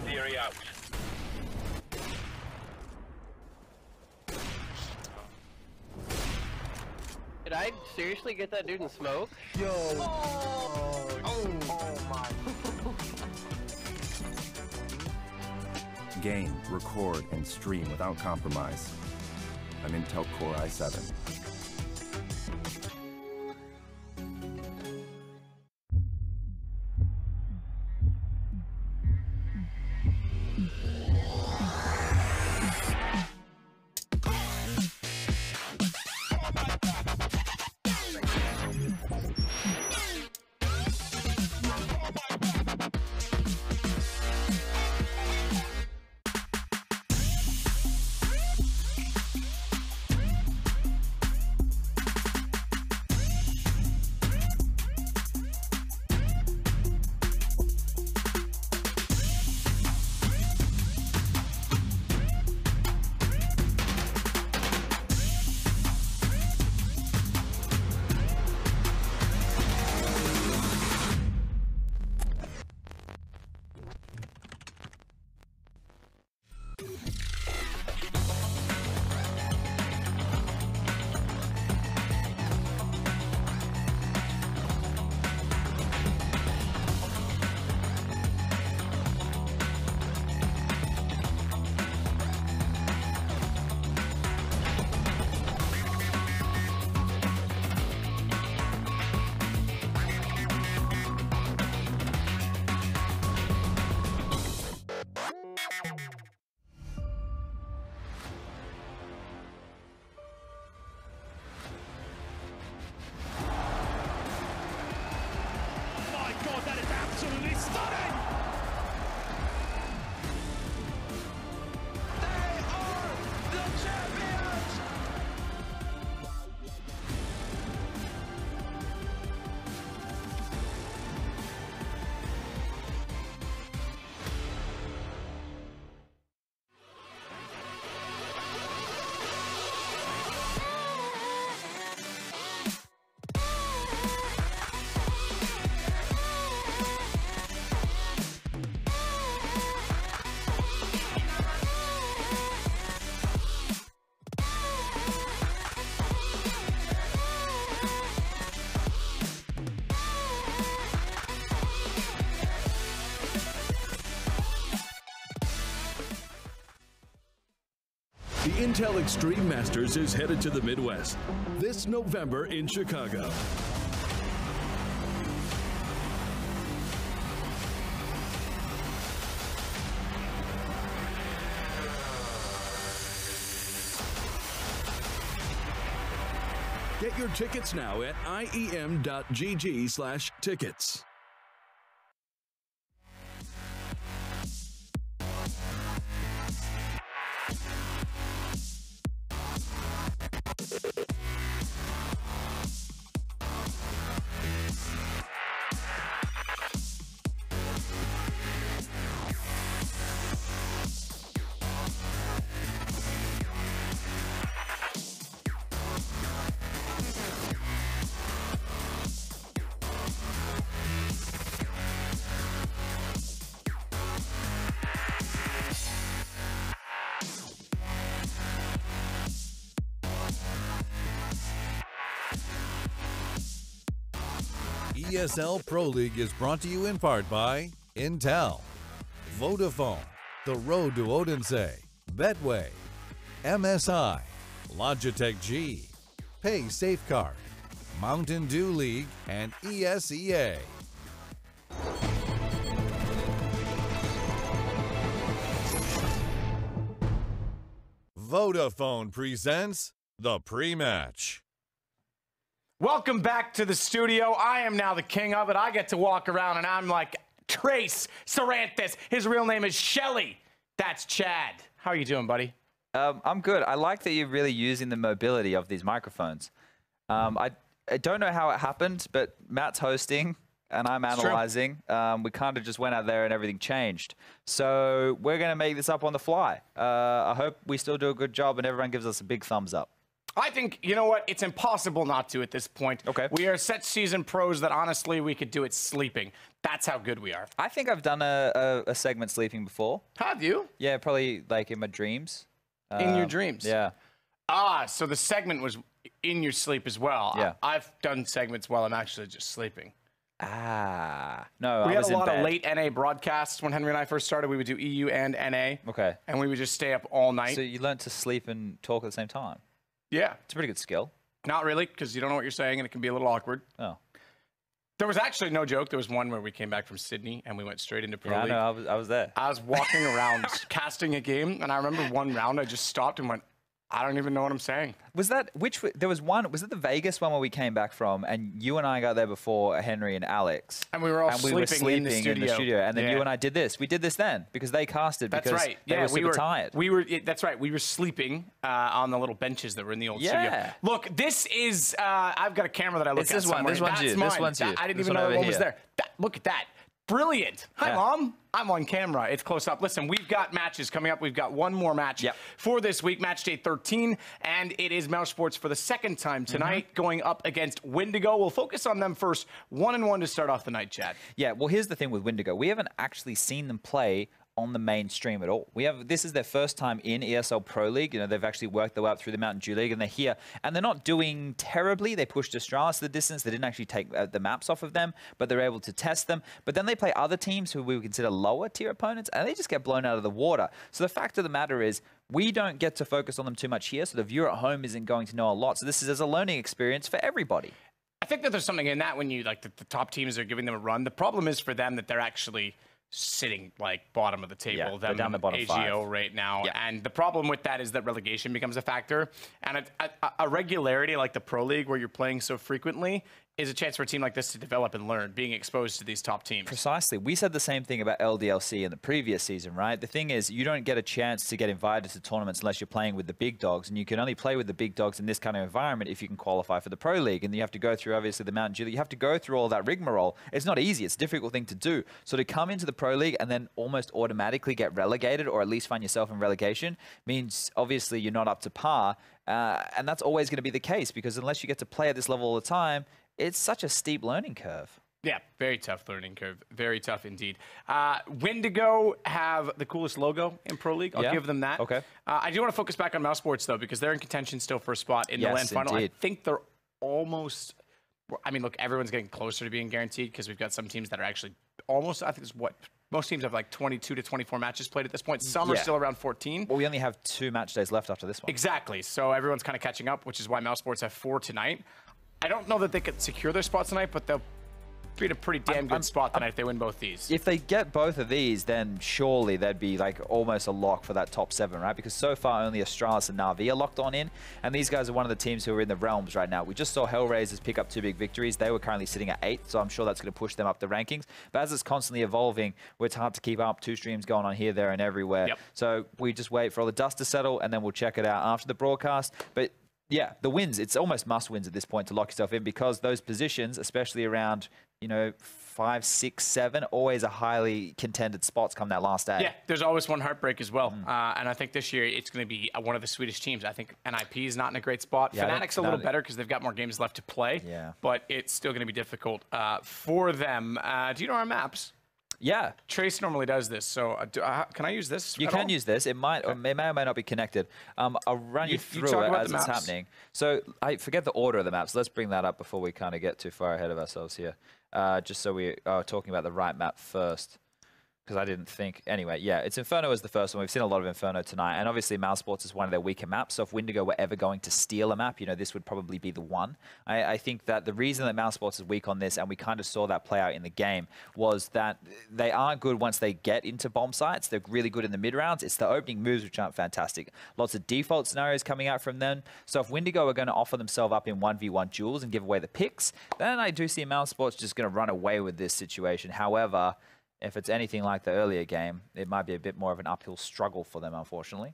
Theory out. Did I seriously get that dude in smoke? Yo. Oh my. Game, record, and stream without compromise. I'm Intel Core i7. The Intel Extreme Masters is headed to the Midwest this November in Chicago. Get your tickets now at iem.gg/tickets. ESL Pro League is brought to you in part by Intel, Vodafone, The Road to Odense, Betway, MSI, Logitech G, Pay Safeguard, Mountain Dew League, and ESEA. Vodafone presents the pre-match. Welcome back to the studio. I am now the king of it. I get to walk around and I'm like Trace Saranthus. His real name is Shelly. That's Chad. How are you doing, buddy? I'm good. I like that you're really using the mobility of these microphones. I don't know how it happened, but Matt's hosting and I'm analyzing. We kind of just went out there and everything changed. So we're going to make this up on the fly. I hope we still do a good job and everyone gives us a big thumbs up. I think, you know what? It's impossible not to at this point. Okay. We are such seasoned pros that honestly we could do it sleeping. That's how good we are. I think I've done a segment sleeping before. Have you? Yeah, probably like in my dreams. In your dreams? Yeah. Ah, so the segment was in your sleep as well. Yeah. I've done segments while I'm actually just sleeping. Ah. No, We I had was a in lot bed. of late NA broadcasts when Henry and I first started. We would do EU and NA. Okay. And we would just stay up all night. So you learned to sleep and talk at the same time. Yeah. It's a pretty good skill. Not really, because you don't know what you're saying and it can be a little awkward. Oh. There was actually no joke. There was one where we came back from Sydney and we went straight into Pro Yeah, I League. know. I was there. I was walking around casting a game, and I remember one round I just stopped and went, I don't even know what I'm saying. Was that there was one? Was it the Vegas one where we came back from, and you and I got there before Henry and Alex, And we were all and we sleeping, were sleeping in the studio. and then Yeah. you and I did this. We did this then because they casted That's because right. they Yeah, were super tired. That's right. We were sleeping on the little benches that were in the old studio. Yeah. Look, this is. I've got a camera that I look It's at this one. somewhere. This one's That's you. This mine. one's you. I didn't This even one know over that one was here. there. Look at that. Brilliant. Hi, Yeah. Mom. I'm on camera. It's close up. Listen, we've got matches coming up. We've got one more match for this week, match day 13, and it is Mouse Sports for the second time tonight, going up against Windigo. We'll focus on them first, 1-1 to start off the night, Chad. Yeah, well, here's the thing with Windigo. We haven't actually seen them play on the main stream at all. This is their first time in ESL Pro League. You know, they've actually worked their way up through the Mountain Dew League, and they're here. And they're not doing terribly. They pushed Astralis to the distance. They didn't actually take the maps off of them, but they're able to test them. But then they play other teams who we would consider lower tier opponents, and they just get blown out of the water. So the fact of the matter is, we don't get to focus on them too much here, so the viewer at home isn't going to know a lot. So this is as a learning experience for everybody. I think that there's something in that when you, like, the top teams are giving them a run. The problem is for them that they're actually sitting like bottom of the table. Yeah, they're down the bottom AGO 5 right now. Yeah. And the problem with that is that relegation becomes a factor. And a regularity like the Pro League where you're playing so frequently is a chance for a team like this to develop and learn, being exposed to these top teams. Precisely. We said the same thing about LDLC in the previous season, right? The thing is, you don't get a chance to get invited to tournaments unless you're playing with the big dogs, and you can only play with the big dogs in this kind of environment if you can qualify for the Pro League, and you have to go through, obviously, the Mountain Dew. You have to go through all that rigmarole. It's not easy. It's a difficult thing to do. So to come into the Pro League and then almost automatically get relegated, or at least find yourself in relegation, means obviously you're not up to par, and that's always going to be the case, because unless you get to play at this level all the time, it's such a steep learning curve. Yeah, very tough learning curve. Very tough indeed. Windigo have the coolest logo in Pro League. I'll give them that. Okay. I do want to focus back on Mouse Sports, though, because they're in contention still for a spot in the LAN final. Indeed. I think they're almost... I mean, look, everyone's getting closer to being guaranteed because we've got some teams that are actually almost... I think it's what... Most teams have like 22 to 24 matches played at this point. Some are still around 14. Well, we only have 2 match days left after this one. Exactly. So everyone's kind of catching up, which is why Mouse Sports have 4 tonight. I don't know that they could secure their spot tonight, but they'll be in a pretty damn good spot tonight if they win both these. If they get both of these, then surely they'd be like almost a lock for that top 7, right? Because so far only Astralis and Na'Vi are locked on in, and these guys are one of the teams who are in the realms right now. We just saw Hellraisers pick up 2 big victories. They were currently sitting at 8th, so I'm sure that's going to push them up the rankings. But as it's constantly evolving, it's hard to keep up. 2 streams going on here, there, and everywhere. Yep. So we just wait for all the dust to settle, and then we'll check it out after the broadcast. But yeah, the wins, it's almost must wins at this point to lock yourself in, because those positions, especially around, 5, 6, 7, always a highly contended spots come that last day. Yeah, there's always one heartbreak as well. And I think this year it's going to be one of the Swedish teams. I think NIP is not in a great spot. Yeah, Fnatic's a little better because they've got more games left to play. Yeah. But it's still going to be difficult for them. Do you know our maps? Yeah. Trace normally does this, so can I use this? You can use this. It might, or it may or may not be connected. I'll run you through talk it about as the it's maps. happening. So I forget the order of the maps. Let's bring that up before we kind of get too far ahead of ourselves here. Just so we are talking about the right map first. Because I didn't think. Anyway, yeah, it's Inferno as the first one. We've seen a lot of Inferno tonight. And obviously, Mouse Sports is one of their weaker maps. So if Windigo were ever going to steal a map, this would probably be the one. I think that the reason that Mouse Sports is weak on this, and we kind of saw that play out in the game, was that they aren't good once they get into bomb sites. They're really good in the mid rounds. It's the opening moves which aren't fantastic. Lots of default scenarios coming out from them. So if Windigo are going to offer themselves up in 1v1 duels and give away the picks, then I do see Mouse Sports just going to run away with this situation. However, if it's anything like the earlier game, it might be a bit more of an uphill struggle for them, unfortunately.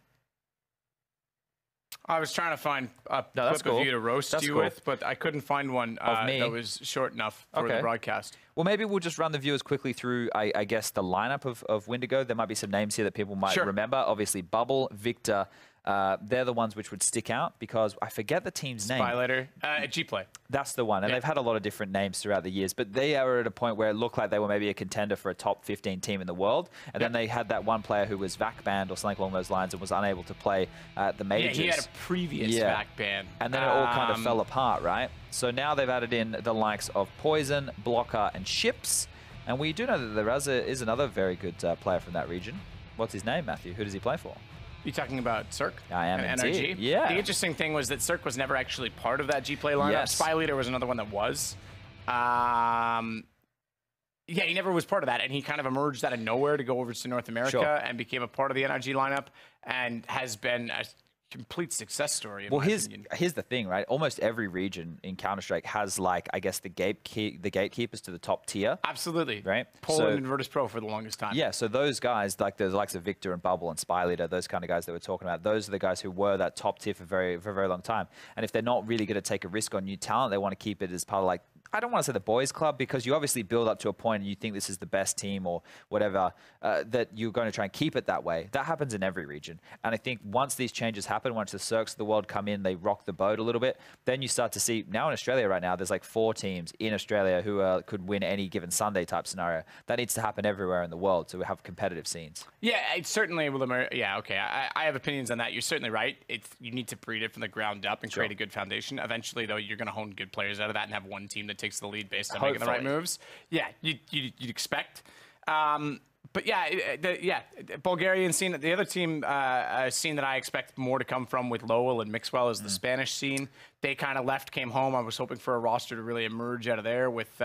I was trying to find a that's clip cool. of you to roast That's you cool. with, but I couldn't find one Of me? that was short enough for the broadcast. Well, maybe we'll just run the viewers quickly through, I guess, the lineup of Windigo. There might be some names here that people might remember. Obviously, Bubble, Victor, they're the ones which would stick out because I forget the team's name. Spylater, G-Play. That's the one. And they've had a lot of different names throughout the years, but they are at a point where it looked like they were maybe a contender for a top 15 team in the world. And then they had that one player who was VAC banned or something along those lines and was unable to play at the majors. Yeah, he had a previous VAC ban. And then it all kind of fell apart, right? So now they've added in the likes of Poison, Blocker, and Ships. And we do know that there is another very good player from that region. What's his name, Matthew? Who does he play for? You talking about Cirque? I am and indeed. NRG? Yeah. The interesting thing was that Cirque was never actually part of that G-Play lineup. Yes. Spy Leader was another one that was. Yeah, he never was part of that, and he kind of emerged out of nowhere to go over to North America and became a part of the NRG lineup and has been a complete success story. Well, here's the thing, right? Almost every region in Counter-Strike has, like, I guess, the gatekeepers to the top tier. Absolutely. Right? Poland and Virtus Pro for the longest time. Yeah, so those guys, like the likes of Victor and Bubble and Spy Leader, those kind of guys that we're talking about, those are the guys who were that top tier for a very long time. And if they're not really going to take a risk on new talent, they want to keep it as part of, like, I don't want to say the boys club, because you obviously build up to a point and you think this is the best team or whatever, that you're going to try and keep it that way. That happens in every region. And I think once these changes happen, once the Cirques of the world come in, they rock the boat a little bit, then you start to see, now in Australia right now, there's like 4 teams in Australia who could win any given Sunday type scenario. That needs to happen everywhere in the world, so we have competitive scenes. Yeah, it certainly will. Yeah, okay. I have opinions on that. You're certainly right. You need to breed it from the ground up and create a good foundation. Eventually, though, you're going to hone good players out of that and have one team that takes the lead based on making the right moves. Yeah, you'd expect. But yeah, Bulgarian scene. The other team scene that I expect more to come from with Lowell and Mixwell is the Spanish scene. They kind of left, came home. I was hoping for a roster to really emerge out of there with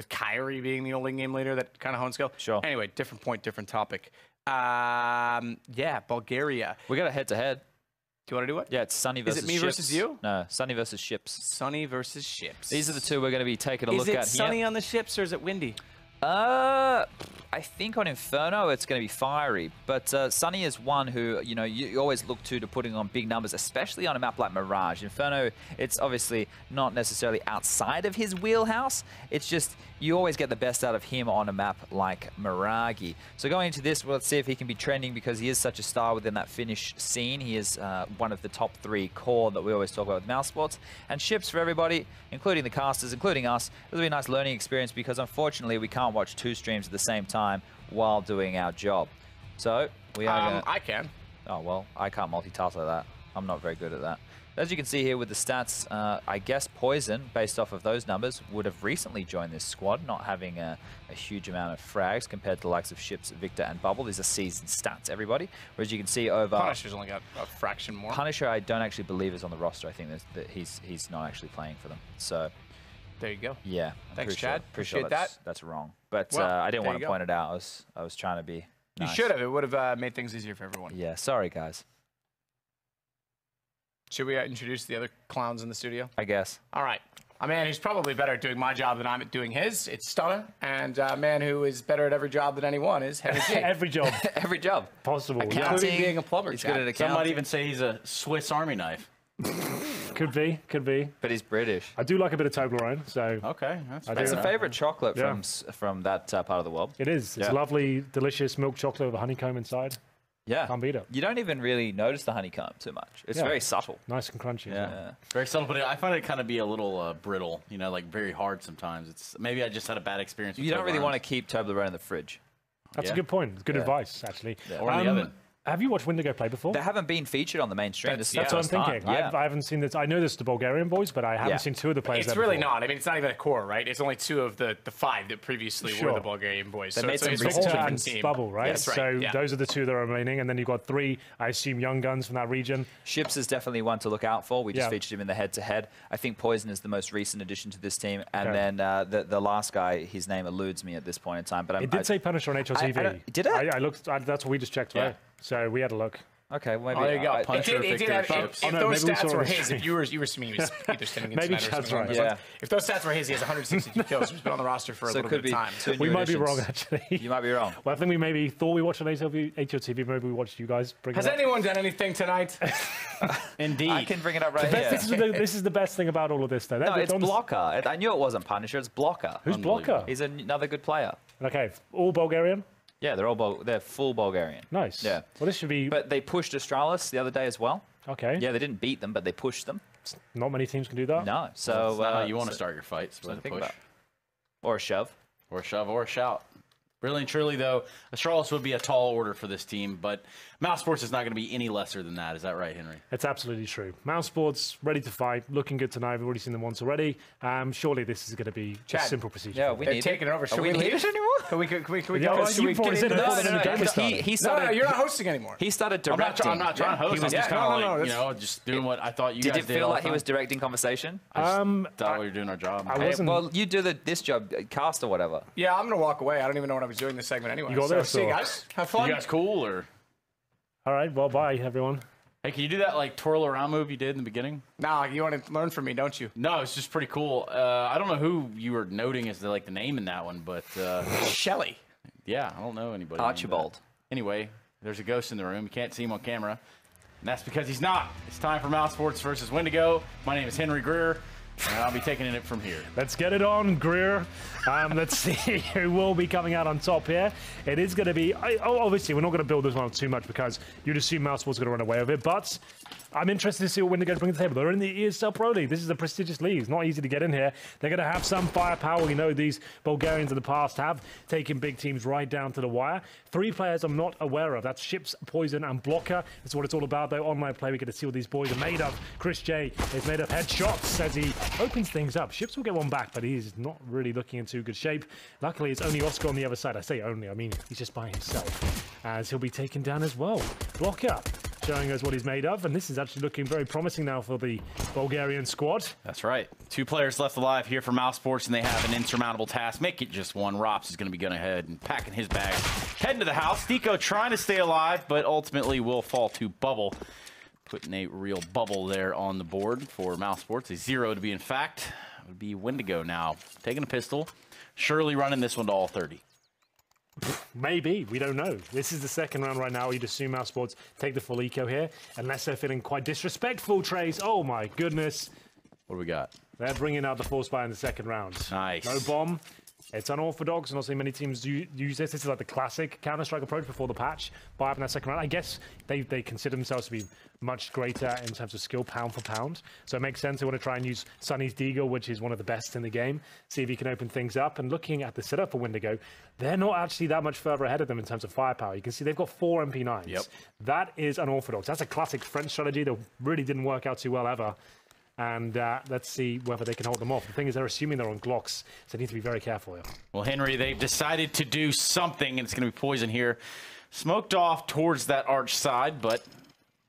Kyrie being the only game leader that kind of honed skill. Sure. Anyway, different point, different topic. Yeah, Bulgaria. We got a head-to-head. Do you want to do it? Yeah, it's Sunny versus Is it me Ships. versus you? No, Sunny versus Ships. Sunny versus Ships. These are the two we're going to be taking a look at here. Is it Sunny on the Ships or is it Windy? I think on Inferno it's going to be fiery, but Sunny is one who you always look to putting on big numbers, especially on a map like Mirage. Inferno, it's obviously not necessarily outside of his wheelhouse. It's just you always get the best out of him on a map like Mirage. So going into this, well, let's see if he can be trending, because he is such a star within that Finnish scene. He is one of the top 3 core that we always talk about with mousesports. And Ships for everybody, including the casters, including us. It'll be a nice learning experience, because unfortunately we can't watch 2 streams at the same time while doing our job. So we are gonna... I can. Oh, well, I can't multitask like that. I'm not very good at that. As you can see here with the stats, I guess Poison, based off of those numbers, would have recently joined this squad, not having a huge amount of frags compared to the likes of Ships, Victor, and Bubble. These are season stats, everybody. Whereas you can see over... Punisher's only got a fraction more. Punisher, I don't actually believe is on the roster. I think that he's not actually playing for them. So... There you go. Yeah. Thanks, Chad. Appreciate that. That's wrong. But I didn't want to point it out. I was trying to be nice. You should have. It would have made things easier for everyone. Yeah. Sorry, guys. Should we introduce the other clowns in the studio? I guess. All right. A man who's probably better at doing my job than I'm at doing his. It's Stunner. And a man who is better at every job than anyone is Heavy G. Every job. Every job. Possible. Including being a plumber. He's good at accounting. Some might even say he's a Swiss Army knife. Could be. But he's British. I do like a bit of Toblerone, so... Okay. That's It's a favorite chocolate from that part of the world. It is. It's lovely, delicious milk chocolate with a honeycomb inside. Yeah. Can't beat it. You don't even really notice the honeycomb too much. It's very subtle. Nice and crunchy. Yeah. very subtle, but I find it kind of be a little brittle, like very hard sometimes. Maybe I just had a bad experience with You don't really Toblerones. want to keep Toblerone in the fridge. That's a good point. It's good advice, actually. Or in the oven. Have you watched Windigo play before? They haven't been featured on the mainstream. That's what I'm thinking. Yeah. I haven't seen this. I know this is the Bulgarian boys, but I haven't seen 2 of the players It's there really before. not. I mean, it's not even a core, right? It's only 2 of the 5 that previously were the Bulgarian boys. They so made it's some a whole recent Victor different and team. Bubble, right? That's right. So those are the 2 that are remaining, and then you've got 3, I assume, young guns from that region. Ships is definitely one to look out for. We just featured him in the head-to-head. I think Poison is the most recent addition to this team, and then the last guy, his name eludes me at this point in time. But It did say Punisher on HLTV. Did it? I looked. That's what we just checked, right? So we had a look. Okay, well, maybe. Oh, there you go. Punisher, It did Victor, have, Ships. if no, those maybe we stats saw were it. his, if you were assuming he was either standing in Maybe tonight or Chad's something. right. Yeah. If those stats were his, he has 162 kills. He's been on the roster for a So it little could bit be of time. 2 new We might be additions. wrong, actually. You might be wrong. Well, I think we maybe thought we watched on HLTV. Maybe we watched you guys bring Has it up. anyone done anything tonight? Indeed. I can bring it up right here. This is the best thing about all of this, though. No, it's Blocker. I knew it wasn't Punisher. It's Blocker. Who's Blocker? He's another good player. Okay, all Bulgarian? Yeah, they're full Bulgarian. Nice. Yeah. Well, this should be... But they pushed Astralis the other day as well. Okay. Yeah, they didn't beat them, but they pushed them. Not many teams can do that. No. So That's not how you want to start your fights with a think push. about. Or a shove. Or a shove or a shout. Really and truly, though, Astralis would be a tall order for this team, but mousesports is not going to be any lesser than that. Is that right, Henry? It's absolutely true. mousesports, ready to fight, looking good tonight. We've already seen them once already. Surely this is going to be a Chad. simple procedure. Yeah, we They're need taking it over. Should we we need leave? it anymore? Can we Yeah, go? well, Should you we brought get us into in this? before the game started. He started. No, you're not hosting anymore. He started I'm directing. not trying to host. I'm just kind of like, that's- just doing what I thought you Did guys it did feel all like the he was time. directing conversation? I just thought we were doing our job. I Hey, wasn't... well, you do this job, cast or whatever. Yeah, I'm gonna walk away. I don't even know what I was doing this segment anyway. You got so this, see you or- guys. Have fun. You guys cool or? All right, well, bye, everyone. Hey, can you do that like twirl around move you did in the beginning? Nah, you want to learn from me, don't you? No, it's just pretty cool. I don't know who you were noting as the name in that one, but Shelly. yeah, I don't know anybody. named Archibald. that. Anyway, there's a ghost in the room. You can't see him on camera, and that's because he's not. It's time for mousesports versus Windigo. My name is Henry Greer, and I'll be taking it from here. Let's get it on, Greer. Let's see who will be coming out on top here. It is going to be... obviously, we're not going to build this one up too much because you'd assume mousesports are going to run away with it, but... I'm interested to see what Windigo bring to the table. They're in the ESL Pro League. This is a prestigious league. It's not easy to get in here. They're going to have some firepower. We know these Bulgarians in the past have taken big teams right down to the wire. 3 players I'm not aware of. That's Ships, Poison, and Blocker. That's what it's all about, though. Online play, we get to see what these boys are made of. Chris J is made of headshots as he opens things up. Ships will get one back, but he's not really looking in too good shape. Luckily, it's only Oscar on the other side. I say only, I mean he's just by himself, as he'll be taken down as well. Blocker showing us what he's made of, and this is actually looking very promising now for the Bulgarian squad. That's right. 2 players left alive here for mousesports, and they have an insurmountable task. Make it just one. Rops is going to be going ahead and packing his bag. Heading to the house. Deco trying to stay alive, but ultimately will fall to Bubble. Putting a real bubble there on the board for mousesports. A 0 to be in fact. It would be Windigo now. Taking a pistol. Surely running this one to all 30. Maybe, we don't know. This is the second round right now. You'd assume mousesports take the full eco here, unless they're feeling quite disrespectful, Trace. Oh my goodness. What do we got? They're bringing out the force fire in the second round. Nice. No bomb. It's unorthodox. I'm not seeing many teams use this. This is like the classic Counter-Strike approach before the patch. Buy up in that second round. I guess they consider themselves to be much greater in terms of skill pound for pound. So it makes sense. They want to try and use Sunny's Deagle, which is one of the best in the game. See if he can open things up. And looking at the setup for Windigo, they're not actually that much further ahead of them in terms of firepower. You can see they've got 4 MP9s. Yep. That is unorthodox. That's a classic French strategy that really didn't work out too well ever. And let's see whether they can hold them off. The thing is, they're assuming they're on Glocks, so they need to be very careful here. Well, Henry, they've decided to do something, and it's going to be Poison here. Smoked off towards that arch side, but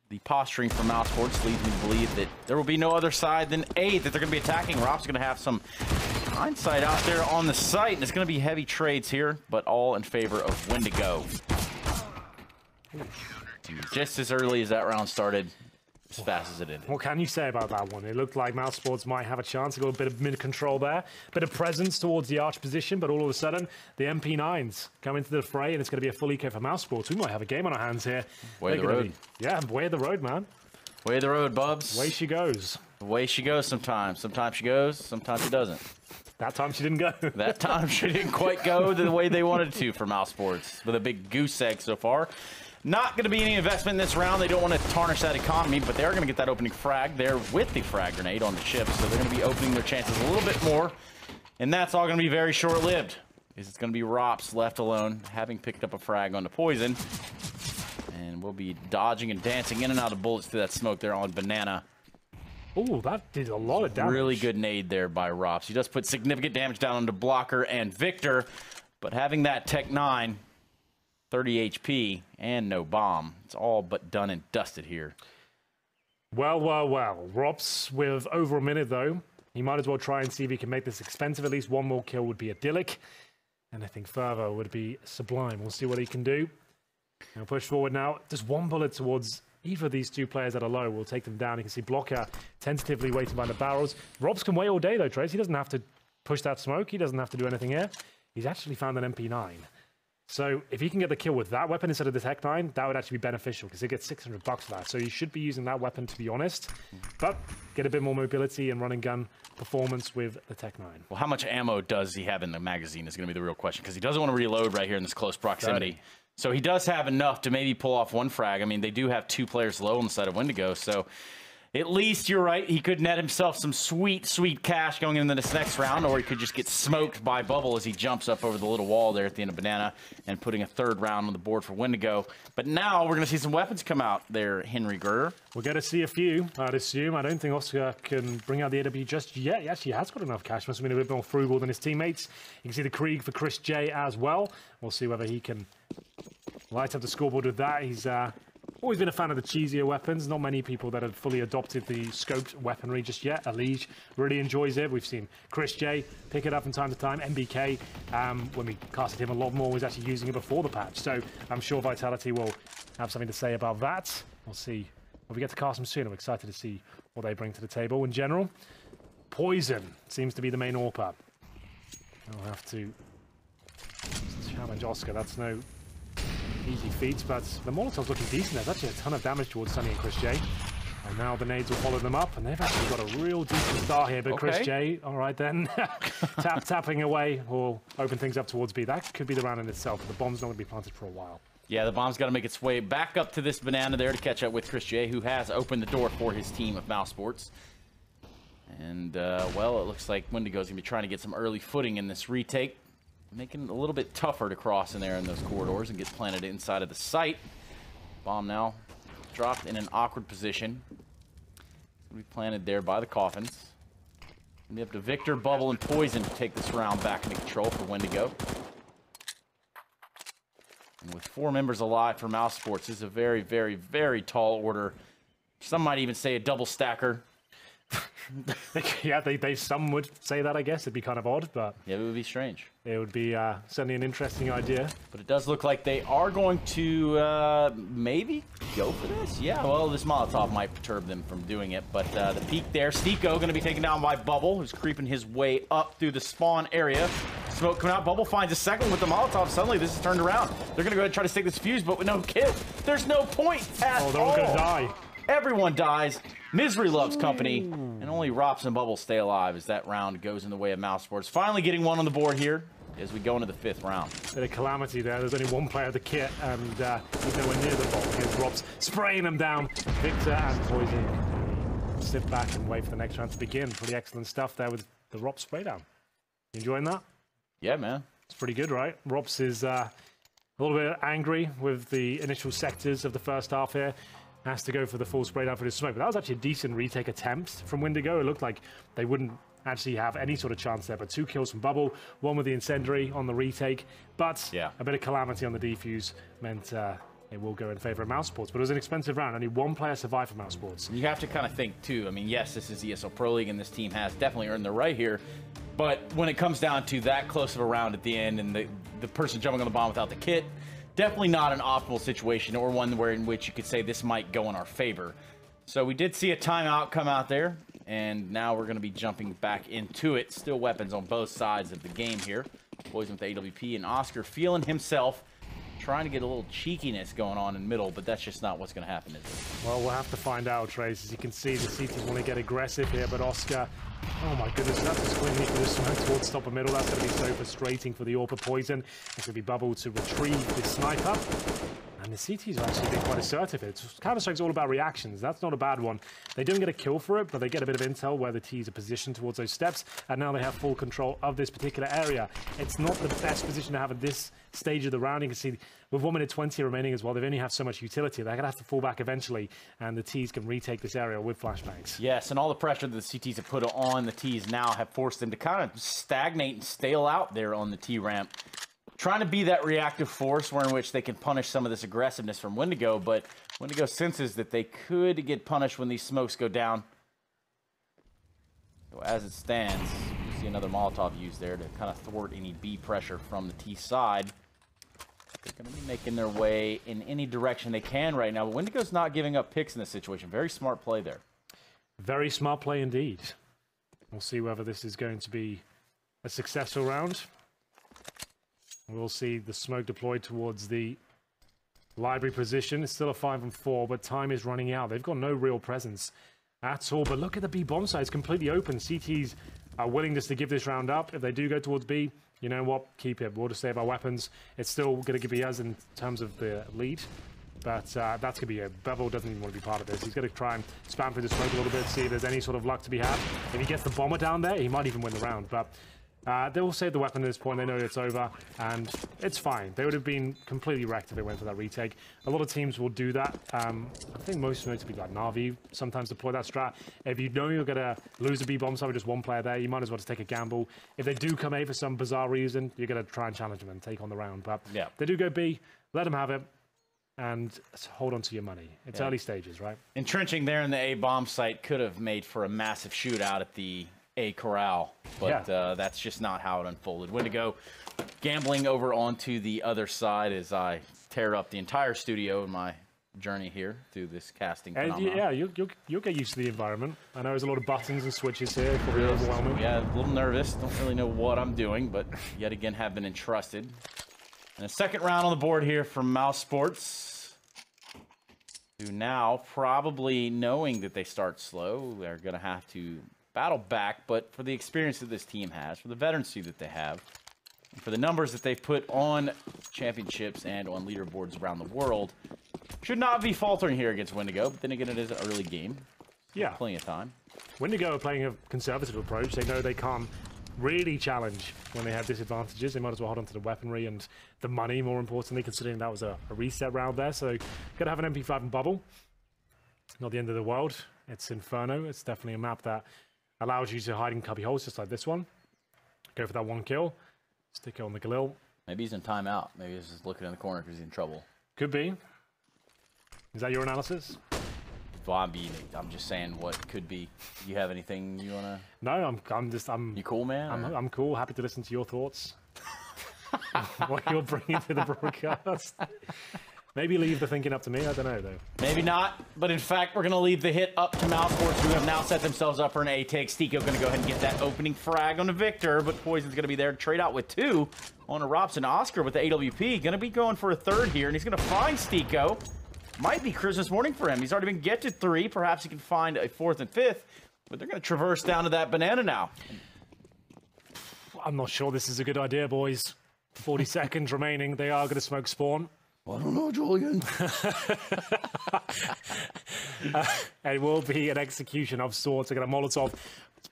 the posturing from mousesports leads me to believe that there will be no other side than A that they're going to be attacking. Rob's going to have some hindsight out there on the site, and it's going to be heavy trades here, but all in favor of Windigo. Just as early as that round started, as fast as it ended. What can you say about that one? It looked like mousesports might have a chance. They got a bit of mid-control there. Bit of presence towards the arch position, but all of a sudden, the MP9s come into the fray, and it's going to be a full eco for mousesports. We might have a game on our hands here. Way of the road. Yeah, way of the road, man. Way of the road, Bubs. Way she goes. The way she goes sometimes. Sometimes she goes, sometimes she doesn't. That time she didn't go. That time she didn't quite go the way they wanted to for mousesports, with a big goose egg so far. Not going to be any investment in this round. They don't want to tarnish that economy, but they're going to get that opening frag there with the frag grenade on the ship, so they're going to be opening their chances a little bit more, and that's all going to be very short-lived. It's going to be Rops left alone, having picked up a frag on the Poison, and we'll be dodging and dancing in and out of bullets through that smoke there on Banana. Oh, that did a lot of damage. Really good nade there by Rops. He does put significant damage down onto Blocker and Victor, but having that Tech 9... 30 HP and no bomb. It's all but done and dusted here. Well, well, well. Rops with over a minute, though. He might as well try and see if he can make this expensive. At least one more kill would be idyllic. Anything further would be sublime. We'll see what he can do. He'll push forward now. Just one bullet towards either of these 2 players that are low. We'll take them down. You can see Blocker tentatively waiting by the barrels. Rops can wait all day, though, Trace. He doesn't have to push that smoke. He doesn't have to do anything here. He's actually found an MP9. So if you can get the kill with that weapon instead of the Tech 9, that would actually be beneficial because it gets $600 for that. So you should be using that weapon, to be honest. But get a bit more mobility and run and gun performance with the Tech 9. Well, how much ammo does he have in the magazine is going to be the real question, because he doesn't want to reload right here in this close proximity. 30. So he does have enough to maybe pull off one frag. I mean, they do have 2 players low on the side of Windigo, so at least you're right. He could net himself some sweet, sweet cash going into this next round, or he could just get smoked by Bubble as he jumps up over the little wall there at the end of Banana and putting a 3rd round on the board for Windigo. But now we're going to see some weapons come out there, Henry Gerder. We're going to see a few, I'd assume. I don't think Oscar can bring out the AW just yet. He actually has got enough cash. Must have been a bit more frugal than his teammates. You can see the Krieg for Chris J as well. We'll see whether he can light up the scoreboard with that. He's always been a fan of the cheesier weapons. Not many people that have fully adopted the scoped weaponry just yet. Alige really enjoys it. We've seen Chris J pick it up from time to time. MBK, when we casted him a lot more, was actually using it before the patch. So I'm sure Vitality will have something to say about that. We'll see. When we get to cast them soon, I'm excited to see what they bring to the table in general. Poison seems to be the main AWPer. I'll have to challenge Oscar. That's no easy feat, but the Molotov's looking decent. There's actually a ton of damage towards Sunny and Chris J. And now the nades will follow them up, and they've actually got a real decent start here. But Okay. Chris J, all right then, tapping away will open things up towards B. That could be the round in itself, but the bomb's not going to be planted for a while. Yeah, the bomb's got to make its way back up to this Banana there to catch up with Chris J, who has opened the door for his team of mousesports. And, well, it looks like Windigo's going to be trying to get some early footing in this retake, making it a little bit tougher to cross in there in those corridors and get planted inside of the site. Bomb now dropped in an awkward position. It's going to be planted there by the coffins. Going to be up to Victor, Bubble, and Poison to take this round back into control for Windigo. And with 4 members alive for mousesports, this is a very, very, very tall order. Some might even say a double stacker. Yeah, some would say that, I guess. It'd be kind of odd, but Yeah, it would be strange. it would be certainly an interesting idea. But it does look like they are going to maybe go for this. Yeah, well, this Molotov might perturb them from doing it. But the peek there, Stiko going to be taken down by Bubble, who's creeping his way up through the spawn area. Smoke coming out. Bubble finds a second with the Molotov. Suddenly, this is turned around. They're going to go ahead and try to stick this fuse, but with no kill. There's no point at all. Oh, they're all going to die. Everyone dies. Misery loves company, and only Rops and Bubble stay alive as that round goes in the way of mousesports. Finally getting one on the board here as we go into the 5th round. Bit of calamity there. There's only one player of the kit, and he's nowhere near the ball. Here's Rops spraying them down. Victor and Poison sit back and wait for the next round to begin. Pretty excellent stuff there with the Rops spray down. You enjoying that? Yeah, man. It's pretty good, right? Rops is a little bit angry with the initial sectors of the first half here. Has to go for the full spray down for the smoke. But that was actually a decent retake attempt from Windigo. It looked like they wouldn't actually have any sort of chance there. But 2 kills from Bubble, 1 with the incendiary on the retake. But yeah, a bit of calamity on the defuse meant it will go in favor of mousesports. But it was an expensive round. Only 1 player survived for mousesports. You have to kind of think, too. I mean, yes, this is ESL Pro League, and this team has definitely earned the right here. But when it comes down to that close of a round at the end and the person jumping on the bomb without the kit, definitely not an optimal situation, or one where in which you could say this might go in our favor. So we did see a timeout come out there, and now we're going to be jumping back into it. Still weapons on both sides of the game here. Poison with the AWP, and Oscar feeling himself, trying to get a little cheekiness going on in middle, but that's just not what's going to happen, is it? Well, we'll have to find out, Trace. As you can see, the CTs want to get aggressive here, but Oscar, oh my goodness, that's a swing for the smoke towards top of middle. That's going to be so frustrating for the AWPer Poison. It's going to be Bubble to retrieve the sniper. And the CTs are actually being quite assertive here. Counter-Strike's all about reactions. That's not a bad one. They don't get a kill for it, but they get a bit of intel where the T's are positioned towards those steps, and now they have full control of this particular area. It's not the best position to have at this stage of the round. You can see with 1 minute 20 remaining as well, they've only have so much utility. They're going to have to fall back eventually, and the T's can retake this area with flashbangs. Yes, and all the pressure that the CTs have put on the T's now have forced them to kind of stagnate and stale out there on the T ramp. Trying to be that reactive force where in which they can punish some of this aggressiveness from Windigo, but Windigo senses that they could get punished when these smokes go down. So as it stands, you see another Molotov used there to kind of thwart any B pressure from the T side. They're going to be making their way in any direction they can right now, but Windigo's not giving up picks in this situation. Very smart play there. Very smart play indeed. We'll see whether this is going to be a successful round. We'll see the smoke deployed towards the library position. It's still a 5-on-4, but time is running out. They've got no real presence at all. But look at the B bomb site. It's completely open. CTs are willing just to give this round up. If they do go towards B, you know what? Keep it. We'll just save our weapons. It's still going to be us in terms of the lead. But that's going to be a Bevel doesn't even want to be part of this. He's going to try and spam through the smoke a little bit, see if there's any sort of luck to be had. If he gets the bomber down there, he might even win the round. But they will save the weapon at this point. They know it's over, and it's fine. They would have been completely wrecked if they went for that retake. A lot of teams will do that. I think most notably like Na'Vi sometimes deploy that strat. If you know you're going to lose a B-bomb side with just one player there, you might as well just take a gamble. If they do come A for some bizarre reason, you're going to try and challenge them and take on the round. But yeah, they do go B, let them have it, and hold on to your money. It's early stages, right? Entrenching there in the A bomb site could have made for a massive shootout at the A corral, but that's just not how it unfolded. Windigo gambling over onto the other side as I tear up the entire studio in my journey here through this casting phenomenon. Yeah, you'll get used to the environment. I know there's a lot of buttons and switches here, probably overwhelming. Yeah, a little nervous. Don't really know what I'm doing, but yet again have been entrusted. And a second round on the board here from mousesports, who now, probably knowing that they start slow, they're going to have to battle back. But for the experience that this team has, for the veterancy that they have, and for the numbers that they've put on championships and on leaderboards around the world, should not be faltering here against Windigo. But then again, it is an early game. Yeah. Plenty of time. Windigo are playing a conservative approach. They know they can't really challenge when they have disadvantages. They might as well hold on to the weaponry and the money, more importantly, considering that was a reset round there. So gotta have an MP5 and bubble. Not the end of the world. It's Inferno. It's definitely a map that allows you to hide in cubby holes just like this one. Go for that one kill. Stick it on the Galil. Maybe he's in timeout. Maybe he's just looking in the corner because he's in trouble. Could be. Is that your analysis? Well, I'm just saying what could be. You have anything you wanna? No, I'm. You cool, man? I'm cool. Happy to listen to your thoughts. What you're bringing to the broadcast. Maybe leave the thinking up to me. I don't know though. Maybe not. But in fact, we're gonna leave the hit up to mousesports, who have now set themselves up for an A take. Stiko gonna go ahead and get that opening frag on the Victor, but Poison's gonna be there to trade out with two on a Robson. Oscar with the AWP gonna be going for a third here, and he's gonna find Stiko. Might be Christmas morning for him. He's already been get to 3. Perhaps he can find a 4th and 5th, but they're going to traverse down to that banana now. I'm not sure this is a good idea, boys. 40 seconds remaining. They are going to smoke spawn. I don't know, Julian. It will be an execution of sorts. They're going to Molotov,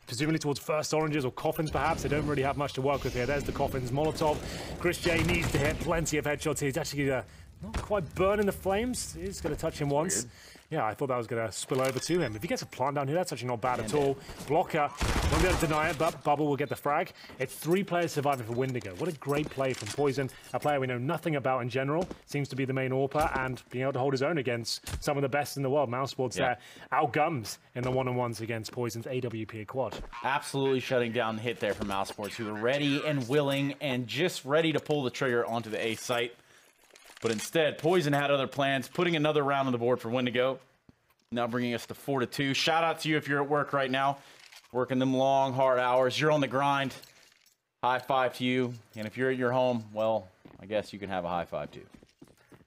presumably towards first oranges or coffins, perhaps. They don't really have much to work with here. There's the coffins. Molotov. Chris J needs to hit plenty of headshots here. He's actually not quite burning the flames. He's going to touch him once. Weird. Yeah, I thought that was going to spill over to him. If he gets a plant down here, that's actually not bad at all. Blocker won't be able to deny it, but Bubble will get the frag. It's 3 players surviving for Windigo. What a great play from Poison, a player we know nothing about in general. Seems to be the main AWPer and being able to hold his own against some of the best in the world. mousesports there outguns in the one-on-ones against Poison's AWP quad. Absolutely shutting down the hit there from mousesports, who are ready and willing and just ready to pull the trigger onto the A site. But instead, Poison had other plans, putting another round on the board for Windigo. Now bringing us to 4-2. Shout out to you if you're at work right now, working them long, hard hours. You're on the grind. High five to you. And if you're at your home, well, I guess you can have a high five too.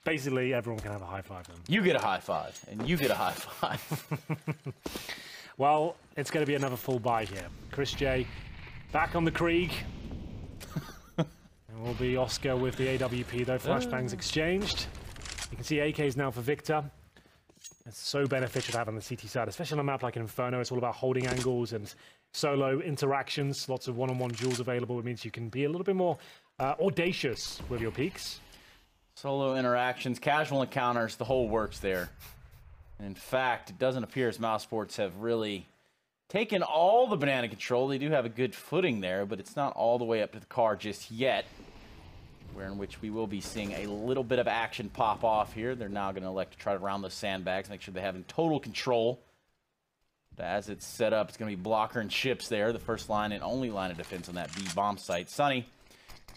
Basically, everyone can have a high five then. You get a high five, and you get a high five. Well, it's going to be another full buy here. Chris J back on the Krieg. Will be Oscar with the AWP though. Flashbangs exchanged. You can see AKs now for Victor. It's so beneficial to have on the CT side, especially on a map like Inferno. It's all about holding angles and solo interactions. Lots of one-on-one duels available. It means you can be a little bit more audacious with your peaks. Solo interactions, casual encounters, the whole works there. And in fact, it doesn't appear as mousesports have really taken all the banana control. They do have a good footing there, but it's not all the way up to the car just yet. Where in which we will be seeing a little bit of action pop off here. They're now going to elect to try to round those sandbags, make sure they have in total control. But as it's set up, it's going to be blocker and ships there. The first line and only line of defense on that B bomb site. Sunny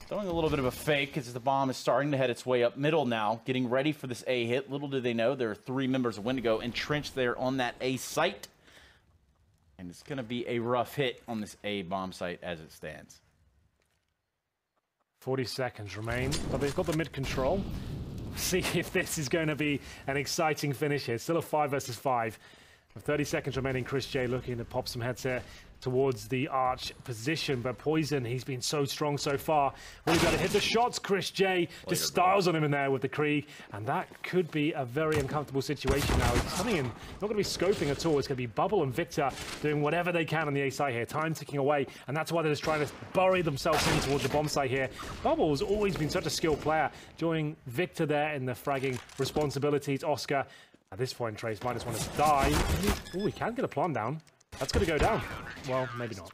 throwing a little bit of a fake as the bomb is starting to head its way up middle now, getting ready for this A hit. Little do they know there are 3 members of Windigo entrenched there on that A site. And it's going to be a rough hit on this A bomb site as it stands. 40 seconds remain, but they've got the mid control. See if this is going to be an exciting finish here. Still a 5 versus 5. With 30 seconds remaining, Chris J looking to pop some heads here towards the arch position, but Poison, he's been so strong so far. Really got to hit the shots. Chris J just styles on him in there with the Krieg, and that could be a very uncomfortable situation now. He's coming in, not going to be scoping at all. It's going to be Bubble and Victor doing whatever they can on the A side here. Time ticking away, and that's why they're just trying to bury themselves in towards the bomb site here. Bubble's always been such a skilled player, joining Victor there in the fragging responsibilities. Oscar, at this point, Trace might just want to die. Oh, he can get a plant down. That's going to go down. Well, maybe not.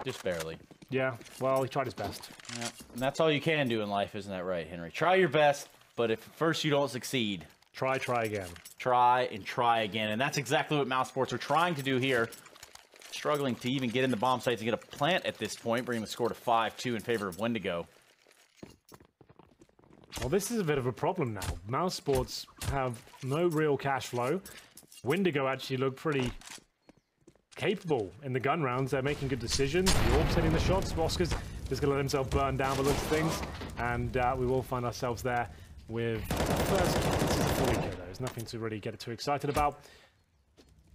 Just barely. Yeah, well, he tried his best. Yeah. And that's all you can do in life, isn't that right, Henry? Try your best, but if at first you don't succeed, try again. Try and try again. And that's exactly what mousesports are trying to do here. Struggling to even get in the bomb sites and get a plant at this point, bringing the score to 5-2 in favor of Windigo. Well, this is a bit of a problem now. Mousesports have no real cash flow. Windigo actually look pretty capable in the gun rounds. They're making good decisions. The Orb's hitting the shots. Oscar's just going to let himself burn down the looks of things. And we will find ourselves there with first. This is a fully kill, though. There's nothing to really get too excited about.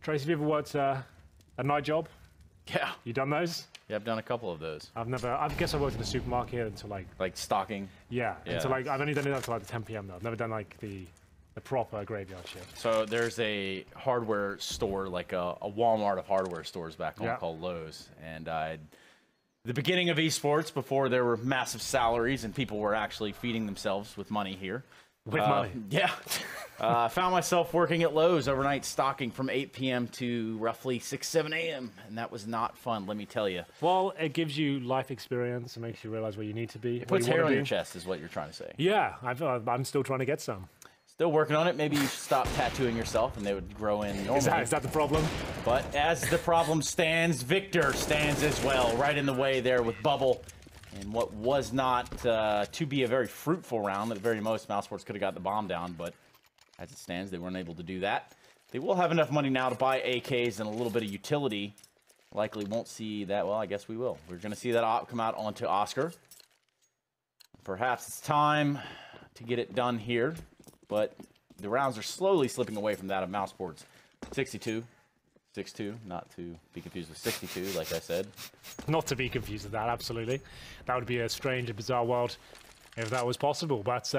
Trace, have you ever worked a night job? Yeah. You done those? Yeah, I've done a couple of those. I guess I worked in a supermarket until like stocking? Yeah. Until I've only done it until like the 10 p.m. though. I've never done like the proper graveyard shift. So there's a hardware store, like a Walmart of hardware stores back home called Lowe's. And the beginning of esports, before there were massive salaries and people were actually feeding themselves with money here. With money? Yeah. Found myself working at Lowe's overnight stocking from 8 p.m. to roughly 6, 7 a.m. And that was not fun, let me tell you. Well, it gives you life experience and makes you realize where you need to be. It puts hair on your chest is what you're trying to say. Yeah, I'm still trying to get some. Still working on it. Maybe you should stop tattooing yourself and they would grow in normally. Is that the problem? But as the problem stands, Victor stands as well, right in the way there with Bubble. And what was not to be a very fruitful round. At the very most, mousesports could have got the bomb down, but as it stands, they weren't able to do that. They will have enough money now to buy AKs and a little bit of utility. Likely won't see that. Well, I guess we will. We're going to see that op come out onto Oscar. Perhaps it's time to get it done here. But the rounds are slowly slipping away from that of mousesports. 62, 6-2, not to be confused with 62, like I said. Not to be confused with that, absolutely. That would be a strange and bizarre world if that was possible. But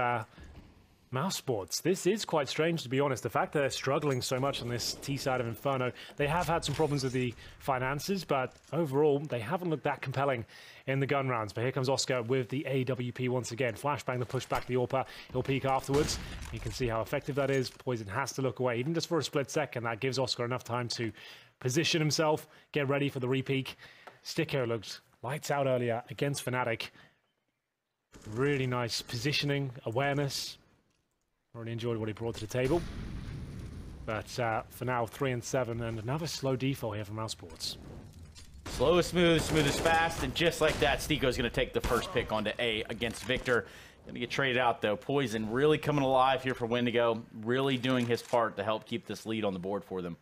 mousesports, this is quite strange, to be honest. The fact that they're struggling so much on this T side of Inferno, they have had some problems with the finances, but overall, they haven't looked that compelling in the gun rounds. But here comes Oscar with the AWP once again. Flashbang, the pushback, the AWP. He'll peek afterwards. You can see how effective that is. Poison has to look away, even just for a split second. That gives Oscar enough time to position himself, get ready for the repeak. Sticko looked lights out earlier against Fnatic. Really nice positioning, awareness. Really enjoyed what he brought to the table. But for now, 3 and 7, and another slow default here from mousesports. Slow is smooth, smooth is fast, and just like that, Sticko's going to take the first pick onto A against Victor. Going to get traded out, though. Poison really coming alive here for Windigo, really doing his part to help keep this lead on the board for them.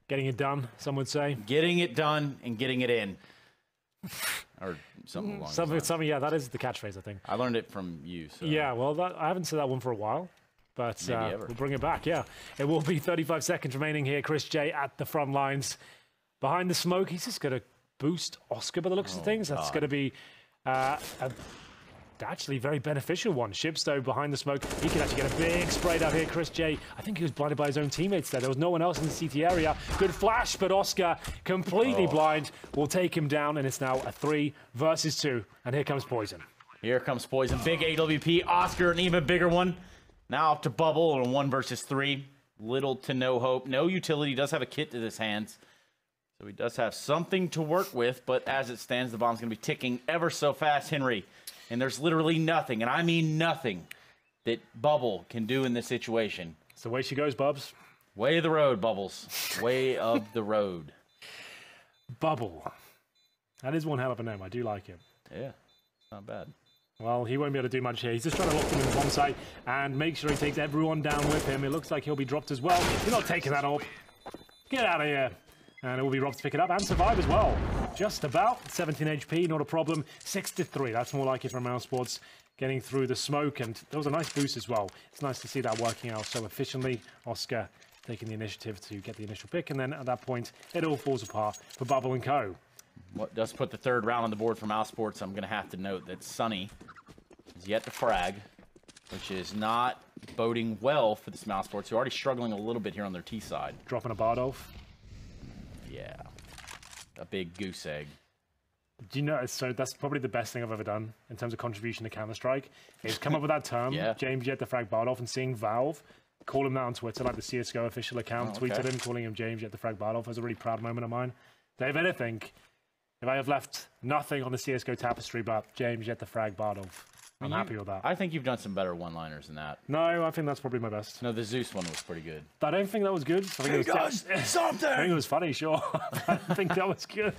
Getting it done, some would say. Getting it done and getting it in. Or something along those lines. Yeah, that is the catchphrase, I think. I learned it from you. So. Yeah, well, I haven't said that one for a while. But we'll bring it back, yeah. It will be 35 seconds remaining here. Chris J at the front lines. Behind the smoke, he's just going to boost Oscar by the looks of things. That's going to be actually very beneficial one. Shipstow behind the smoke. He can actually get a big spray down here. Chris J, I think he was blinded by his own teammates there. There was no one else in the CT area. Good flash, but Oscar completely blind. Will take him down, and it's now a 3 versus 2. And here comes Poison. Here comes Poison. Big AWP. Oscar, an even bigger one. Now up to Bubble on a 1 versus 3. Little to no hope. No utility. Does have a kit to his hands. So he does have something to work with. But as it stands, the bomb's going to be ticking ever so fast, Henry. And there's literally nothing, and I mean nothing, that Bubble can do in this situation. It's the way she goes, Bubs. Way of the road, Bubbles. Way of the road. Bubble. That is one hell of a name. I do like it. Yeah, not bad. Well, he won't be able to do much here. He's just trying to lock them in the bomb site and make sure he takes everyone down with him. It looks like he'll be dropped as well. You're not taking that up. Get out of here. And it will be Rob to pick it up and survive as well. just about 17 HP, not a problem. 6-3, that's more like it from mousesports. Getting through the smoke, and there was a nice boost as well. It's nice to see that working out so efficiently. Oscar taking the initiative to get the initial pick, and then at that point, it all falls apart for Bubble and Co. What does put the third round on the board for mousesports? I'm going to have to note that Sunny is yet to frag, which is not boding well for this mousesports, who are already struggling a little bit here on their T side. Dropping a Bardolph. Yeah, a big goose egg. Do you know, so that's probably the best thing I've ever done in terms of contribution to Counter-Strike, is come up with that term, Yeah. James Yet the Frag Bardolph, and seeing Valve call him that on Twitter, like the CSGO official account tweeted him, calling him James Yet the Frag Bardolph. It was a really proud moment of mine. If anything, if I have left nothing on the CSGO tapestry but James Yet the Frag Bardolph, I'm happy with that. I think you've done some better one-liners than that. No, I think that's probably my best. No, the Zeus one was pretty good. I don't think that was good. I think it was something! I think it was funny, sure. I think that was good.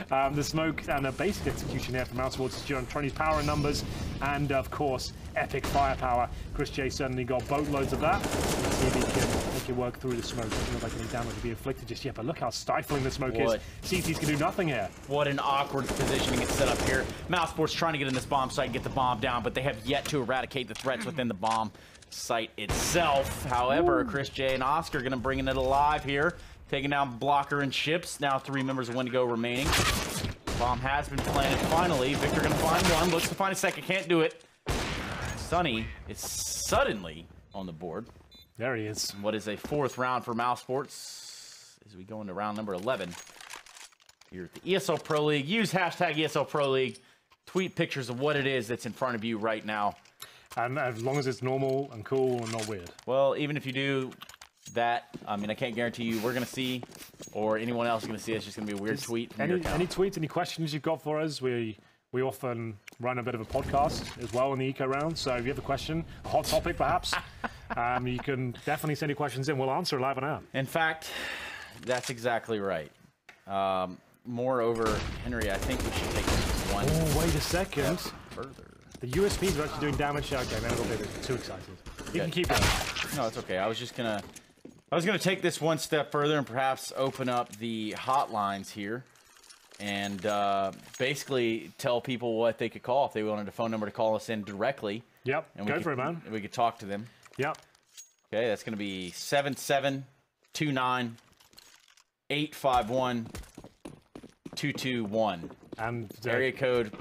The smoke and a basic execution here from mousesports is trying to use power and numbers, and of course, epic firepower. Chris J certainly got boatloads of that. Let's see if he can make it work through the smoke. Doesn't look like any damage to be inflicted just yet, but look how stifling the smoke is. CTs can do nothing here. What an awkward positioning it's set up here. mousesports trying to get in this bomb site and get the bomb down, but they have yet to eradicate the threats within the bomb site itself. However, Chris J and Oscar going to bring it alive here, taking down Blocker and Ships. Now 3 members of Windigo remaining. Bomb has been planted finally. Victor going to find one, looks to find a second, can't do it. Sunny is suddenly on the board. There he is. What is a 4th round for mousesports as we go into round number 11 here at the ESL Pro League. Use hashtag ESL Pro League. Tweet pictures of what it is that's in front of you right now. And as long as it's normal and cool and not weird. Well, even if you do that, I mean, I can't guarantee you we're going to see, or anyone else is going to see. It's just going to be a weird tweet from your account. Any tweets, any questions you've got for us? We often run a bit of a podcast as well in the eco round. So if you have a question, a hot topic perhaps, you can definitely send your questions in. We'll answer live on air. In fact, that's exactly right. Moreover, Henry, I think we should take this one. Oh, wait a second. Further. The USPs are actually doing damage. Okay, man, I got a bit too excited. You can keep going. No, it's okay. I was gonna take this one step further and perhaps open up the hotlines here, and basically tell people what they could call if they wanted a phone number to call us in directly. Yep. And Go for it, man. We could talk to them. Yep. Okay, that's gonna be 7729-851-221. And area code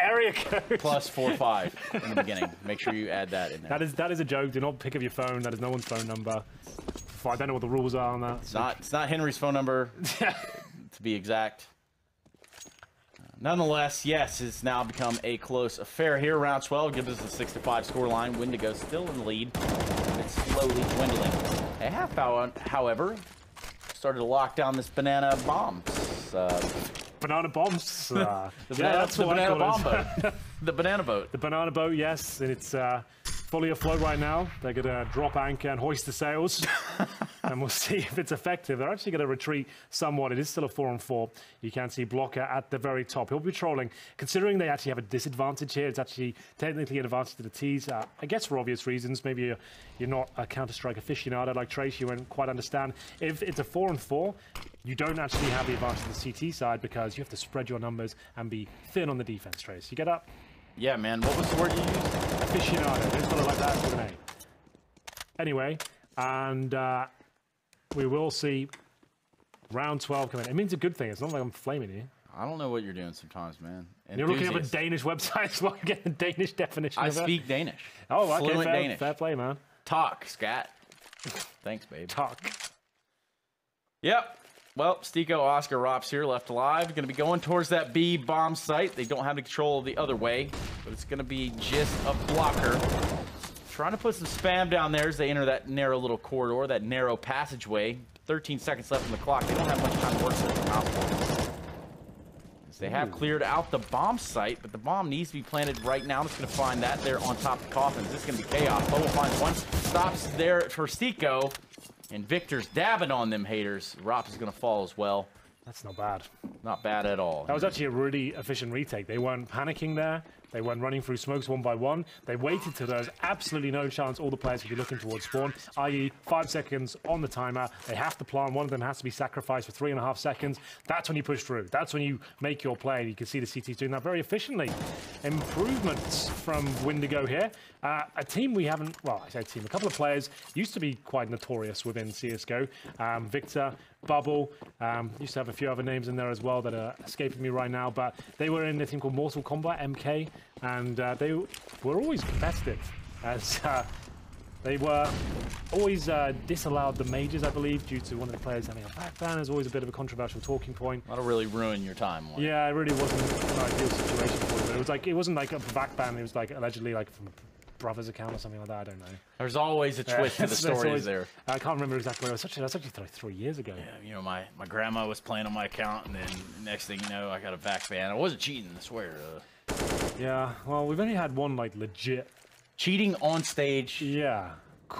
area code +45 in the beginning. Make sure you add that in there. That is a joke. Do not pick up your phone. That is no one's phone number. I don't know what the rules are on that. It's not Henry's phone number, to be exact. Nonetheless, yes, it's now become a close affair here. Round 12 gives us a 6-5 scoreline. Windigo still in the lead. It's slowly dwindling. They have, however, started to lock down this banana bomb. Banana bombs. The banana bomb boat. The banana boat. The banana boat, yes, and it's fully afloat right now. They're gonna drop anchor and hoist the sails, and we'll see if it's effective. They're actually gonna retreat somewhat. It is still a 4-on-4. You can see Blocker at the very top. He'll be trolling. Considering they actually have a disadvantage here, it's actually technically an advantage to the T's. I guess for obvious reasons. Maybe you're not a Counter-Strike aficionado like Trace. You won't quite understand. If it's a 4-on-4, you don't actually have the advantage of the CT side because you have to spread your numbers and be thin on the defense, Trace. You get up? Yeah, man. What was the word you used? Aficionado. Don't spell it like that with an A. Anyway, and we will see round 12 coming. It means a good thing. It's not like I'm flaming you. I don't know what you're doing sometimes, man. You're looking up a Danish website as well. You get the Danish definition. I speak Danish. Oh, okay. Fluent Danish. Fair play, man. Talk, scat. Thanks, babe. Talk. Yep. Well, Stico, Oscar, Rops here, left alive. Going to be going towards that B bomb site. They don't have the control the other way, but it's going to be just a Blocker. Trying to put some spam down there as they enter that narrow little corridor, that narrow passageway. 13 seconds left on the clock. They don't have much time to work with the mousesports. They have cleared out the bomb site, but the bomb needs to be planted right now. It's going to find that there on top of the coffins. This is going to be chaos. Bobo finds one. Stops there for Stico. And Victor's dabbing on them haters. Rop is going to fall as well. That's not bad. Not bad at all. That was actually a really efficient retake. They weren't panicking there. They weren't running through smokes one by one. They waited till there was absolutely no chance all the players would be looking towards spawn, i.e. 5 seconds on the timer. They have to plant. One of them has to be sacrificed for 3.5 seconds. That's when you push through. That's when you make your play. You can see the CTs doing that very efficiently. Improvements from Windigo here. A team we haven't, well, I say team, a couple of players used to be quite notorious within CSGO. Victor, Bubble, used to have a few other names in there as well that are escaping me right now, but they were in a team called Mortal Kombat, MK, and they were always competitive, as they were always disallowed the majors, I believe, due to one of the players having a back ban. There's always a bit of a controversial talking point. That'll really ruin your time. Yeah, it really wasn't an ideal situation for them. But it was like, it wasn't like a back ban, it was like allegedly like from brother's account or something like that. I don't know. There's always a twist to the stories there. I can't remember exactly where it was. That's actually like 3 years ago. Yeah, you know, my grandma was playing on my account, and then next thing you know, I got a back ban. I wasn't cheating, I swear. Yeah, well, we've only had one like legit cheating on stage. Yeah,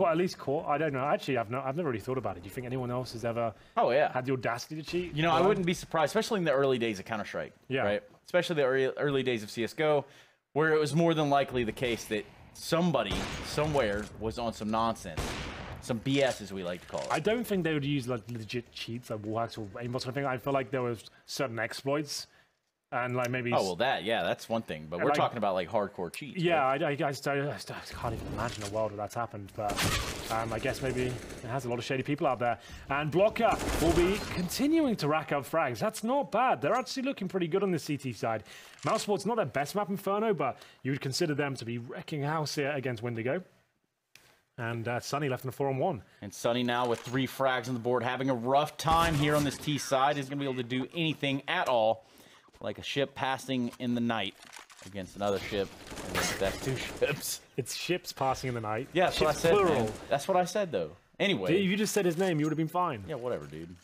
at least caught. I don't know. Actually, I've never really thought about it. Do you think anyone else has ever? Oh yeah. Had the audacity to cheat? You know, I wouldn't be surprised, especially in the early days of Counter-Strike. Yeah. Right. Especially the early days of CS:GO, where it was more than likely the case that somebody somewhere was on some nonsense, some BS as we like to call it. I don't think they would use like legit cheats like wallhacks or aimbots or anything. I feel like there was certain exploits and like maybe. Oh well, that's one thing, but we're like, talking about like hardcore cheats. Yeah, right? I can't even imagine a world where that's happened, but I guess maybe it has a lot of shady people out there. And Blocker will be continuing to rack up frags. That's not bad. They're actually looking pretty good on the CT side. Mousesports not their best map, Inferno, but you would consider them to be wrecking house here against Windigo. And Sunny left in a 4-on-1. And Sunny now with 3 frags on the board, having a rough time here on this T side. Isn't going to be able to do anything at all. Like a ship passing in the night against another ship. And that's 2 ships. It's ships passing in the night. Yeah, that's what I said. Plural. That's what I said, though. Anyway. If you just said his name, you would have been fine. Yeah, whatever, dude.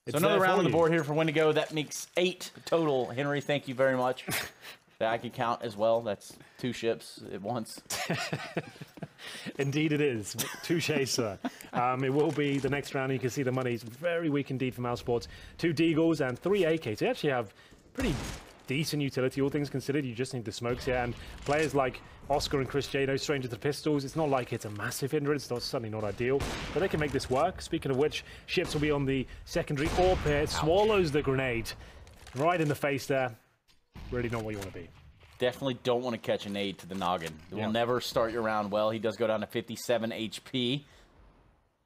So another round on the board here for Windigo. That makes 8 total. Henry, thank you very much. That I can count as well. That's 2 ships at once. Indeed it is. Touché, sir. It will be the next round. You can see the money's very weak indeed for Mousesports. 2 Deagles and 3 AKs. They actually have pretty decent utility, all things considered. You just need the smokes here. And players like Oscar and Chris J, no stranger to pistols. It's not like it's a massive hindrance. It's certainly not ideal. But they can make this work. Speaking of which, ships will be on the secondary AWP here. Swallows the grenade. Right in the face there. Really not what you want to be. Definitely don't want to catch a nade to the noggin. It will never start your round well. He does go down to 57 HP.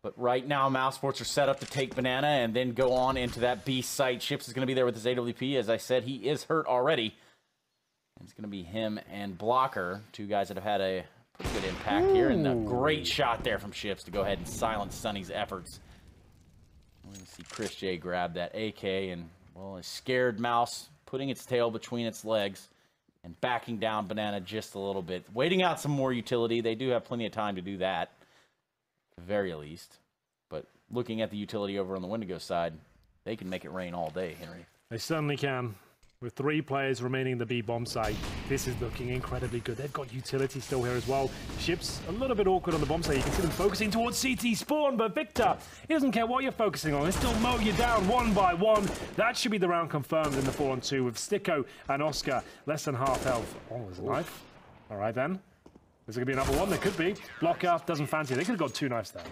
But right now, Mousesports are set up to take Banana and then go on into that B site. Ships is going to be there with his AWP. As I said, he is hurt already. And it's going to be him and Blocker, 2 guys that have had a pretty good impact here. And a great shot there from Ships to go ahead and silence Sunny's efforts. We're going to see Chris J grab that AK and, well, a scared mouse putting its tail between its legs and backing down Banana just a little bit. Waiting out some more utility. They do have plenty of time to do that. Very least, but looking at the utility over on the Windigo side, they can make it rain all day, Henry. They certainly can. With 3 players remaining in the B bomb site, this is looking incredibly good. They've got utility still here as well. Ships a little bit awkward on the bomb site. You can see them focusing towards CT spawn, but Victor, he doesn't care what you're focusing on. He'll still mow you down 1 by 1. That should be the round confirmed in the 4-on-2 with Sticko and Oscar less than half health. Oh, there's a knife. All right then. Is there going to be another one? There could be. Blocker doesn't fancy it. They could have got 2 knives there.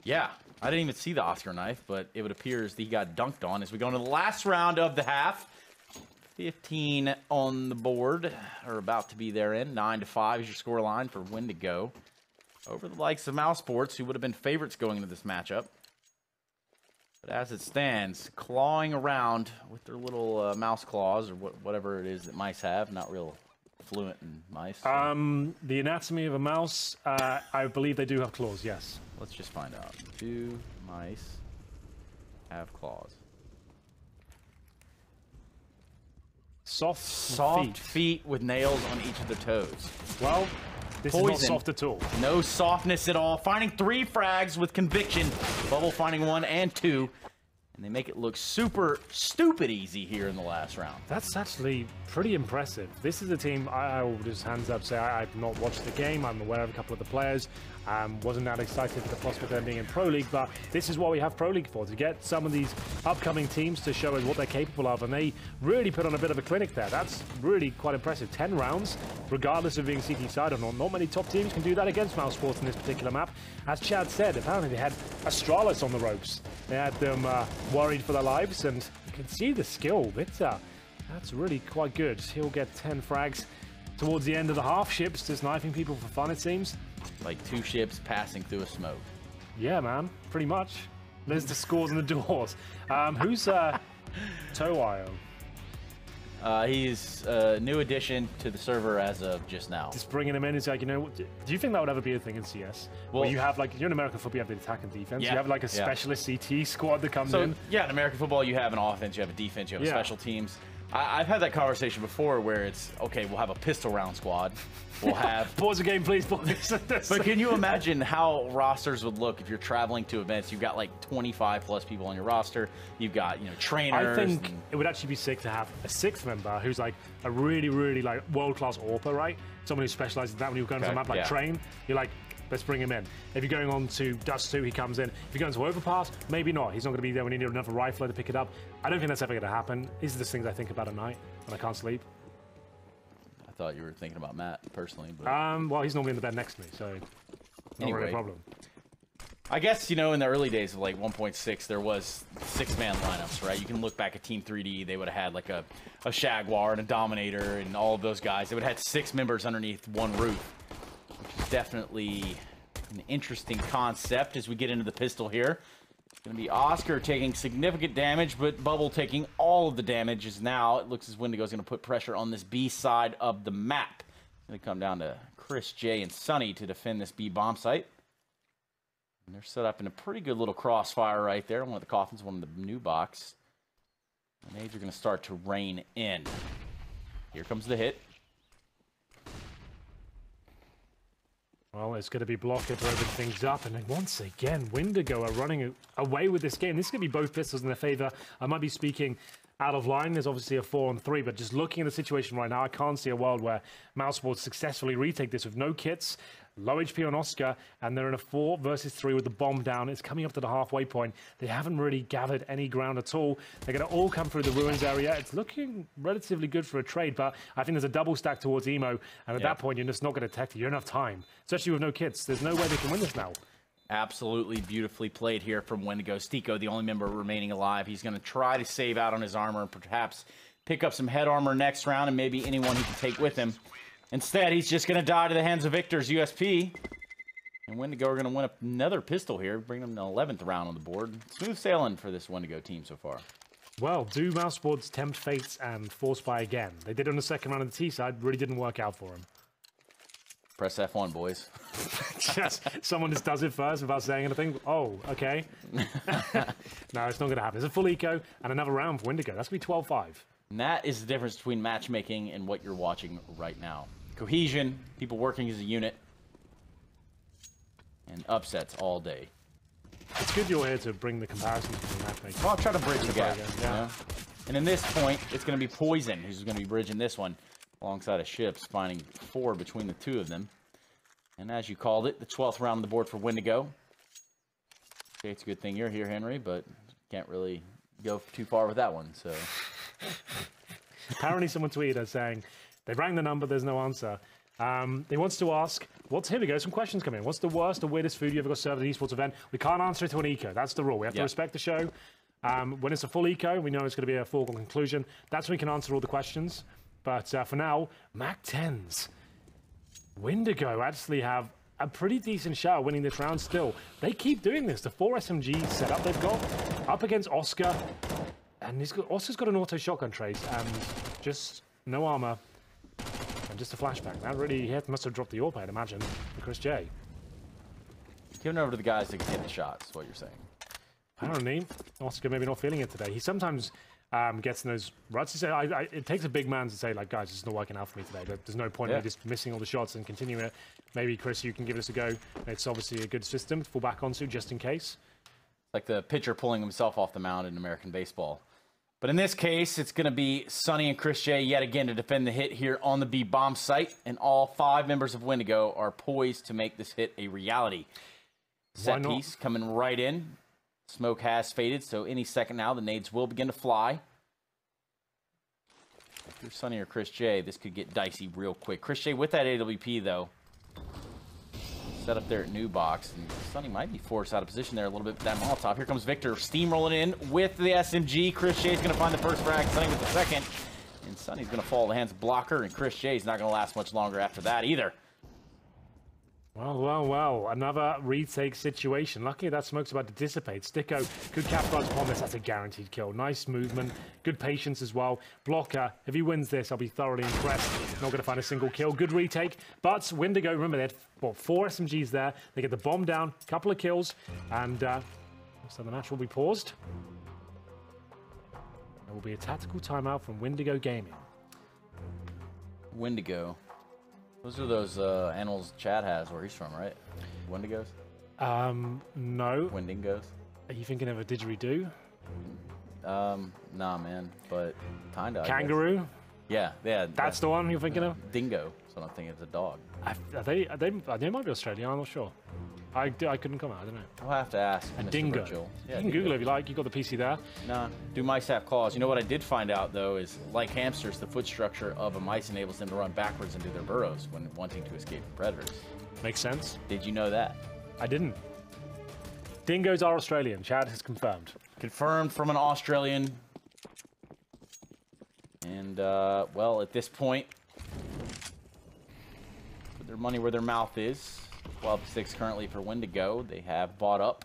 Yeah, I didn't even see the Oscar knife, but it would appear as he got dunked on as we go into the last round of the half. 15 on the board, or about to be therein. 9-5 is your score line for Windigo. Over the likes of Mousesports, who would have been favorites going into this matchup. But as it stands, clawing around with their little mouse claws, or whatever it is that mice have. Not real fluent in mice. So. The anatomy of a mouse, I believe they do have claws, yes. Let's just find out. Do mice have claws? Soft feet with nails on each of their toes. Well, this is not soft at all. No softness at all. Finding 3 frags with conviction. Bubble finding 1 and 2. And they make it look super stupid easy here in the last round. That's actually pretty impressive. This is a team, I will just hands up say I've not watched the game. I'm aware of a couple of the players. Wasn't that excited for the prospect of them being in Pro League, but this is what we have Pro League for, to get some of these upcoming teams to show us what they're capable of, and they really put on a bit of a clinic there. That's really quite impressive. 10 rounds, regardless of being CT side or not. Not many top teams can do that against mousesports in this particular map. As Chad said, apparently they had Astralis on the ropes. They had them worried for their lives, and you can see the skill. That's really quite good. He'll get 10 frags towards the end of the half. Ships just knifing people for fun, it seems. Like 2 ships passing through a smoke. Yeah, man, pretty much. There's the scores and the doors. Who's Toio? He's a new addition to the server as of just now. Just bringing him in is like, you know, do you think that would ever be a thing in CS? Well, where you have like, you're in American football, you have the attack and defense. Yeah, you have like a specialist CT squad that comes in. Yeah, in American football, you have an offense, you have a defense, you have special teams. I've had that conversation before where it's, okay, we'll have a pistol round squad. We'll have... Pause the game, please, boys. But can you imagine how rosters would look if you're traveling to events? You've got like 25 plus people on your roster. You've got, you know, trainers. I think it would actually be sick to have a 6th member who's like a really, really like world-class AWPer, right? Someone who specializes in that when you're going to a map like Train, you're like, let's bring him in. If you're going on to Dust 2, he comes in. If you're going to Overpass, maybe not. He's not going to be there when you need another rifler to pick it up. I don't think that's ever going to happen. These are the things I think about at night when I can't sleep. I thought you were thinking about Matt personally. But... well, he's normally in the bed next to me, so not really a problem. I guess, you know, in the early days of like 1.6, there was 6-man lineups, right? You can look back at Team 3D. They would have had like a Shagwar and a Dominator and all of those guys. They would have had 6 members underneath one roof. Which is definitely an interesting concept as we get into the pistol here. It's going to be Oscar taking significant damage, but Bubble taking all of the damage. As now it looks as Windigo is going to put pressure on this B side of the map. It's going to come down to Chris, Jay, and Sunny to defend this B bomb site. And they're set up in a pretty good little crossfire right there. One of the coffins, one of the new box. Grenades are going to start to rain in. Here comes the hit. Well, it's going to be Blocker to open things up, and then once again, Windigo are running away with this game. This is going to be both pistols in their favor. I might be speaking out of line. There's obviously a 4-on-3, but just looking at the situation right now, I can't see a world where mousesports successfully retake this with no kits, low HP on Oscar, and they're in a 4 versus 3 with the bomb down. It's coming up to the halfway point. They haven't really gathered any ground at all. They're going to all come through the ruins area. It's looking relatively good for a trade, but I think there's a double stack towards Emo, and at that point, you're just not going to detect it. You don't have time, especially with no kits. There's no way they can win this now. Absolutely beautifully played here from Windigo. Stiko, the only member remaining alive. He's going to try to save out on his armor and perhaps pick up some head armor next round and maybe anyone he can take with him. Instead, he's just going to die to the hands of Victor's USP. And Windigo are going to win another pistol here, bring them to the 11th round on the board. Smooth sailing for this Windigo team so far. Well, do mousesports tempt fates and force buy again? They did on the second round of the T side, really didn't work out for him. Press F1, boys. Just someone just does it first without saying anything. Oh, okay. No, it's not going to happen. It's a full eco and another round for Windigo. That's going to be 12-5. And that is the difference between matchmaking and what you're watching right now. Cohesion, people working as a unit, and upsets all day. It's good you're here to bring the comparison between matchmaking. Well, I'll try to bridge the gap. Yeah. You know? And in this point, it's going to be Poison who's going to be bridging this one alongside of Ships, finding 4 between the 2 of them. And as you called it, the 12th round on the board for Windigo. Okay, it's a good thing you're here, Henry, but can't really go too far with that one. So apparently someone tweeted us saying they rang the number, there's no answer. He wants to ask, here we go, some questions come in. What's the worst or weirdest food you ever got served at an esports event? We can't answer it to an eco. That's the rule. We have to respect the show. When it's a full eco, we know it's going to be a foregone conclusion. That's when we can answer all the questions. But for now, Mac 10s. Windigo actually have a pretty decent shot at winning this round still. They keep doing this. The 4 SMG setup they've got up against Oscar. And Oscar's got an auto shotgun trace and just no armor. And just a flashbang. That really, he must have dropped the AWP, I'd imagine, for Chris J. Giving over to the guys that can hit the shots, is what you're saying. Apparently, Oscar maybe not feeling it today. He sometimes gets in those ruts. It takes a big man to say, like, guys, it's not working out for me today. There's no point in me just missing all the shots and continuing it. Maybe, Chris, you can give this a go. It's obviously a good system to fall back onto just in case. like the pitcher pulling himself off the mound in American baseball. But in this case, it's going to be Sonny and Chris J yet again to defend the hit here on the B bomb site, and all 5 members of Windigo are poised to make this hit a reality. Set piece coming right in. Smoke has faded, so any second now the nades will begin to fly. If you're Sonny or Chris J, this could get dicey real quick. Chris J with that AWP though. Set up there at new box, and Sonny might be forced out of position there a little bit with that Molotov. Here comes Victor steamrolling in with the SMG. Chris J's going to find the first frag, Sonny with the second, and Sonny's going to fall to the hands of Blocker, and Chris J's not going to last much longer after that either. Well, another retake situation. Luckily, that smoke's about to dissipate. Sticko could capitalize upon this. That's a guaranteed kill. Nice movement, good patience as well. Blocker, if he wins this, I'll be thoroughly impressed. Not going to find a single kill. Good retake, but Windigo, remember, they had 4 SMGs there. They get the bomb down, couple of kills, and so the match will be paused. There will be a tactical timeout from Windigo Gaming. Windigo. Those are those animals Chad has where he's from, right? Wendigos? No. Wendigos? Are you thinking of a didgeridoo? Nah, man, but kinda. Kangaroo? Yeah. That's the one you're thinking of? Dingo. So I'm thinking it's a dog. They might be Australian, I'm not sure. I couldn't come out, I don't know. I'll have to ask A Mr. dingo. Virgil. You can Google it if you like. You got the PC there. Nah, do mice have claws? You know what I did find out, though, is like hamsters, the foot structure of a mice enables them to run backwards into their burrows when wanting to escape from predators. Makes sense. Did you know that? I didn't. Dingoes are Australian. Chad has confirmed. Confirmed from an Australian. And, well, at this point, put their money where their mouth is. 12-6 currently for Windigo. They have bought up.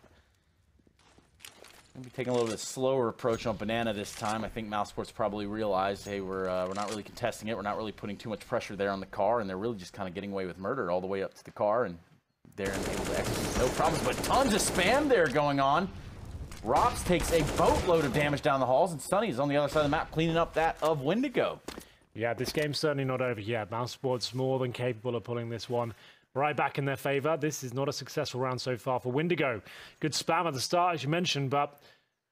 We'll be taking a little bit slower approach on Banana this time. I think mousesports probably realized, hey, we're not really contesting it. We're not really putting too much pressure there on the car, and they're really just kind of getting away with murder all the way up to the car, and they're able to execute no problems. But tons of spam there going on. Rops takes a boatload of damage down the halls, and Sonny's on the other side of the map cleaning up that of Windigo. Yeah, this game's certainly not over yet. mousesports more than capable of pulling this one right back in their favor. This is not a successful round so far for Windigo. Good spam at the start, as you mentioned, but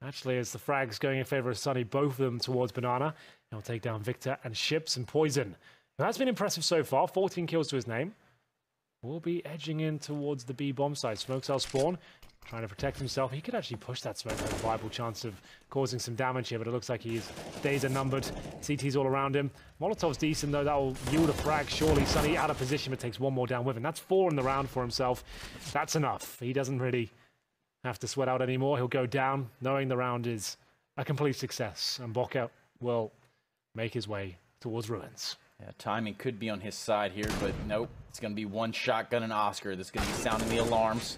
actually, as the frags going in favor of Sonny, both of them towards Banana. He'll take down Victor and Ships and Poison. Now, that's been impressive so far. 14 kills to his name. Will be edging in towards the B bomb site. Smoke cell spawn, trying to protect himself. He could actually push that smoke. Has a viable chance of causing some damage here, but it looks like his days are numbered. CT's all around him. Molotov's decent, though. That will yield a frag. Surely Sonny out of position, but takes 1 more down with him. That's 4 in the round for himself. That's enough. He doesn't really have to sweat out anymore. He'll go down, knowing the round is a complete success. And Boca will make his way towards ruins. Yeah, timing could be on his side here, but nope. It's going to be one shotgun and Oscar that's going to be sounding the alarms.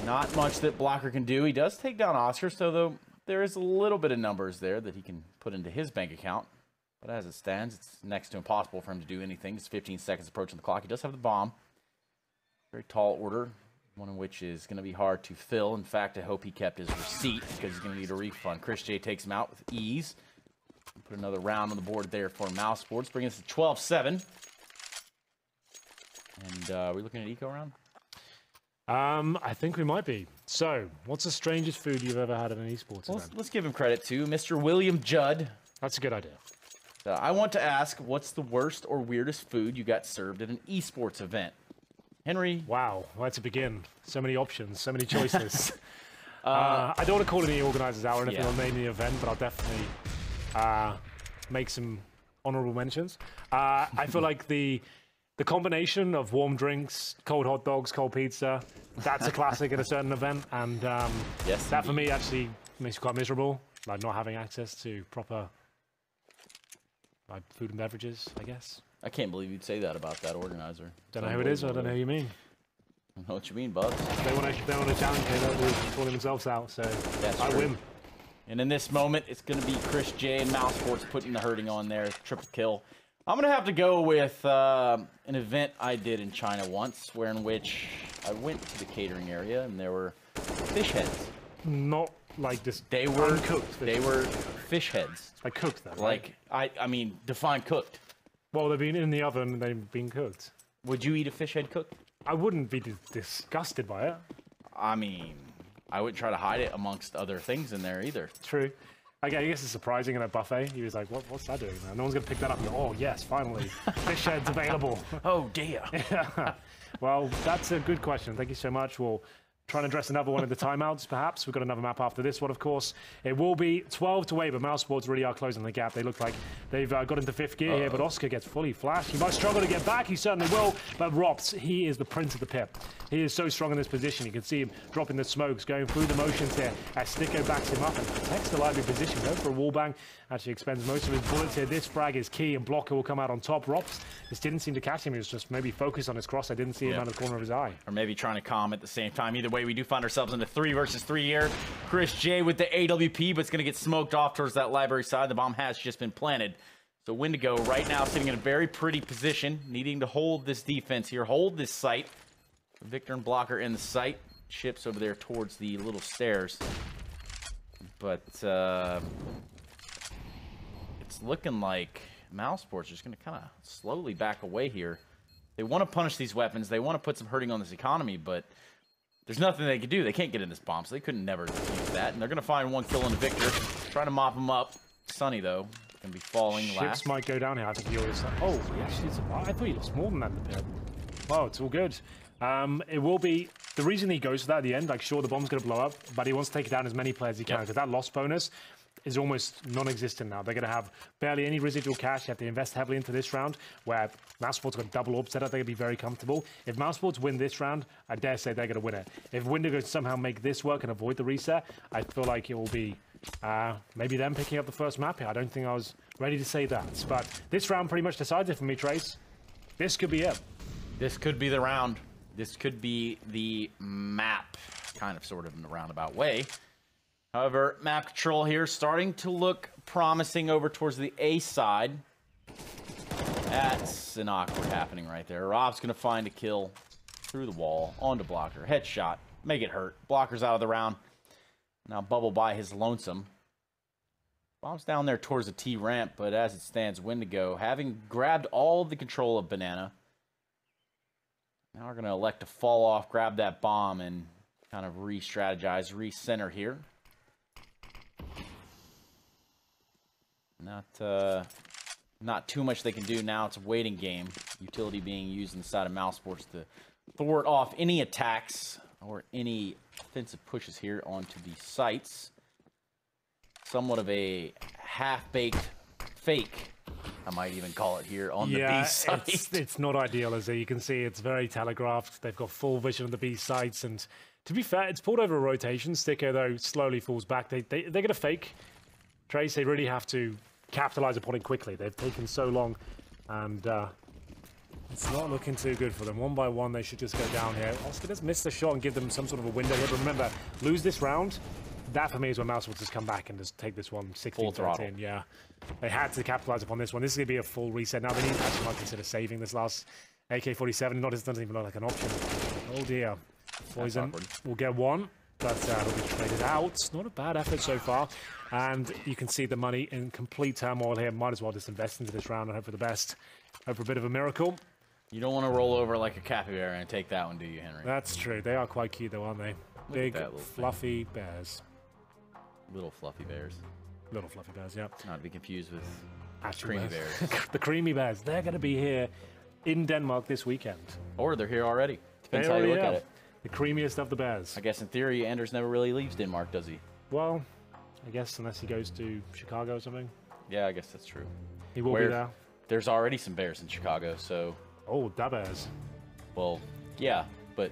Not much that Blocker can do. He does take down Oscar, so though there is a little bit of numbers there that he can put into his bank account. But as it stands, it's next to impossible for him to do anything. It's 15 seconds approaching the clock. He does have the bomb. Very tall order, one of which is going to be hard to fill. In fact, I hope he kept his receipt because he's going to need a refund. Chris J takes him out with ease. Put another round on the board there for mousesports, bringing us to 12-7. And are we looking at eco round? I think we might be. So, what's the strangest food you've ever had at an esports event? Let's give him credit to Mr. William Judd. That's a good idea. I want to ask, what's the worst or weirdest food you got served at an esports event? Henry? Wow, where to begin? So many options, so many choices. I don't want to call any organizers out or anything on naming the event, but I'll definitely make some honorable mentions. I feel like the combination of warm drinks, cold hot dogs, cold pizza, that's a classic at a certain event. And yes, that for me actually makes you quite miserable, like not having access to proper food and beverages, I guess. I can't believe you'd say that about that organizer. Don't know who it is, or I don't know who you mean. I don't know what you mean, Bugs. They want to challenge me, they'll be calling themselves out, so I win. And in this moment, it's going to be Chris J and mousesports putting the hurting on there. Triple kill. I'm going to have to go with an event I did in China once, where in which I went to the catering area and there were fish heads. Not like this. They were uncooked. They were fish heads. Like cooked, though. Like I mean, define cooked. Well, they've been in the oven and they've been cooked. Would you eat a fish head cooked? I wouldn't be disgusted by it. I mean, I wouldn't try to hide it amongst other things in there either. True. Okay, I guess it's surprising in a buffet. He was like, what's that doing, man? No one's going to pick that up and go, oh, yes, finally. Fish head's available. Oh, dear. Yeah. Well, that's a good question. Thank you so much. We'll try and address another one of the timeouts, perhaps. We've got another map after this one, of course. It will be 12 to 8, but mousesports really are closing the gap. They look like they've got into 5th gear here, but Oscar gets fully flashed. He might struggle to get back. He certainly will, but Rops, he is the prince of the pip. He is so strong in this position. You can see him dropping the smokes, going through the motions here as Sticko backs him up and protects the lively position. Going for a wallbang. Actually expends most of his bullets here. This frag is key, and Blocker will come out on top. Rops just didn't seem to catch him. He was just maybe focused on his cross. I didn't see him out of the corner of his eye. Or maybe trying to calm at the same time. Either way, we do find ourselves in a 3 versus 3 here. Chris J with the AWP, but it's going to get smoked off towards that library side. The bomb has just been planted. So Windigo right now sitting in a very pretty position, needing to hold this defense here, hold this site. Victor and Blocker in the site. Chips over there towards the little stairs. But it's looking like mousesports are just going to kind of slowly back away here. They want to punish these weapons. They want to put some hurting on this economy, but there's nothing they can do. They can't get in this bomb, so they couldn't never use that. And they're going to find 1 kill into Victor. Trying to mop him up. Sunny, though, going to be falling Ships last. might go down here. I think he always... Oh, he actually survived. I thought he lost more than that in the pit. Wow, it's all good. It will be... The reason he goes for that at the end, like, sure, the bomb's going to blow up, but he wants to take down as many players as he can, because that loss bonus is almost non-existent now. They're going to have barely any residual cash. You have to invest heavily into this round, where mousesports got double orb set up. They're going to be very comfortable. If mousesports win this round, I dare say they're going to win it. If Windigo somehow make this work and avoid the reset, I feel like it will be maybe them picking up the first map here. I don't think I was ready to say that. But this round pretty much decides it for me, Trace. This could be it. This could be the round. This could be the map, kind of sort of in a roundabout way. However, map control here starting to look promising over towards the A side. That's an awkward happening right there. Rob's going to find a kill through the wall, onto Blocker. Headshot, make it hurt. Blocker's out of the round. Now Bubble by his lonesome. Bomb's down there towards the T ramp, but as it stands, Windigo, having grabbed all the control of Banana, now we're going to elect to fall off, grab that bomb, and kind of re-strategize, re-center here. Not too much they can do now. It's a waiting game. Utility being used inside of mousesports to thwart off any attacks or any offensive pushes here onto the sites. Somewhat of a half-baked fake, I might even call it here on the B site. It's not ideal, as you can see. It's very telegraphed. They've got full vision of the B sites, and to be fair, it's pulled over a rotation. Sticko, though, slowly falls back. They're going to fake. Trace, they really have to capitalize upon it quickly. They've taken so long, and it's not looking too good for them. One by one, they should just go down here. Oscar just missed the shot and give them some sort of a window here, but remember, lose this round. That, for me, is when mousesports just come back and just take this one 16-13. Yeah, they had to capitalize upon this one. This is going to be a full reset. Now they need to actually might consider saving this last AK-47. Not, it doesn't even look like an option. Oh, dear. Poison will get one, but it'll be traded out. Not a bad effort so far. And you can see the money in complete turmoil here. Might as well just invest into this round and hope for the best. Hope for a bit of a miracle. You don't want to roll over like a capybara and take that one, do you, Henry? That's true. They are quite cute, though, aren't they? Big, fluffy bears. Little fluffy bears. Little fluffy bears, yeah. Not to be confused with creamy bears. The creamy bears. They're going to be here in Denmark this weekend. Or they're here already. Depends how you look at it. The creamiest of the bears. I guess in theory, Anders never really leaves Denmark, does he? Well, I guess unless he goes to Chicago or something. Yeah, I guess that's true. He will be there. There's already some bears in Chicago, so... Oh, da bears. Well, yeah, but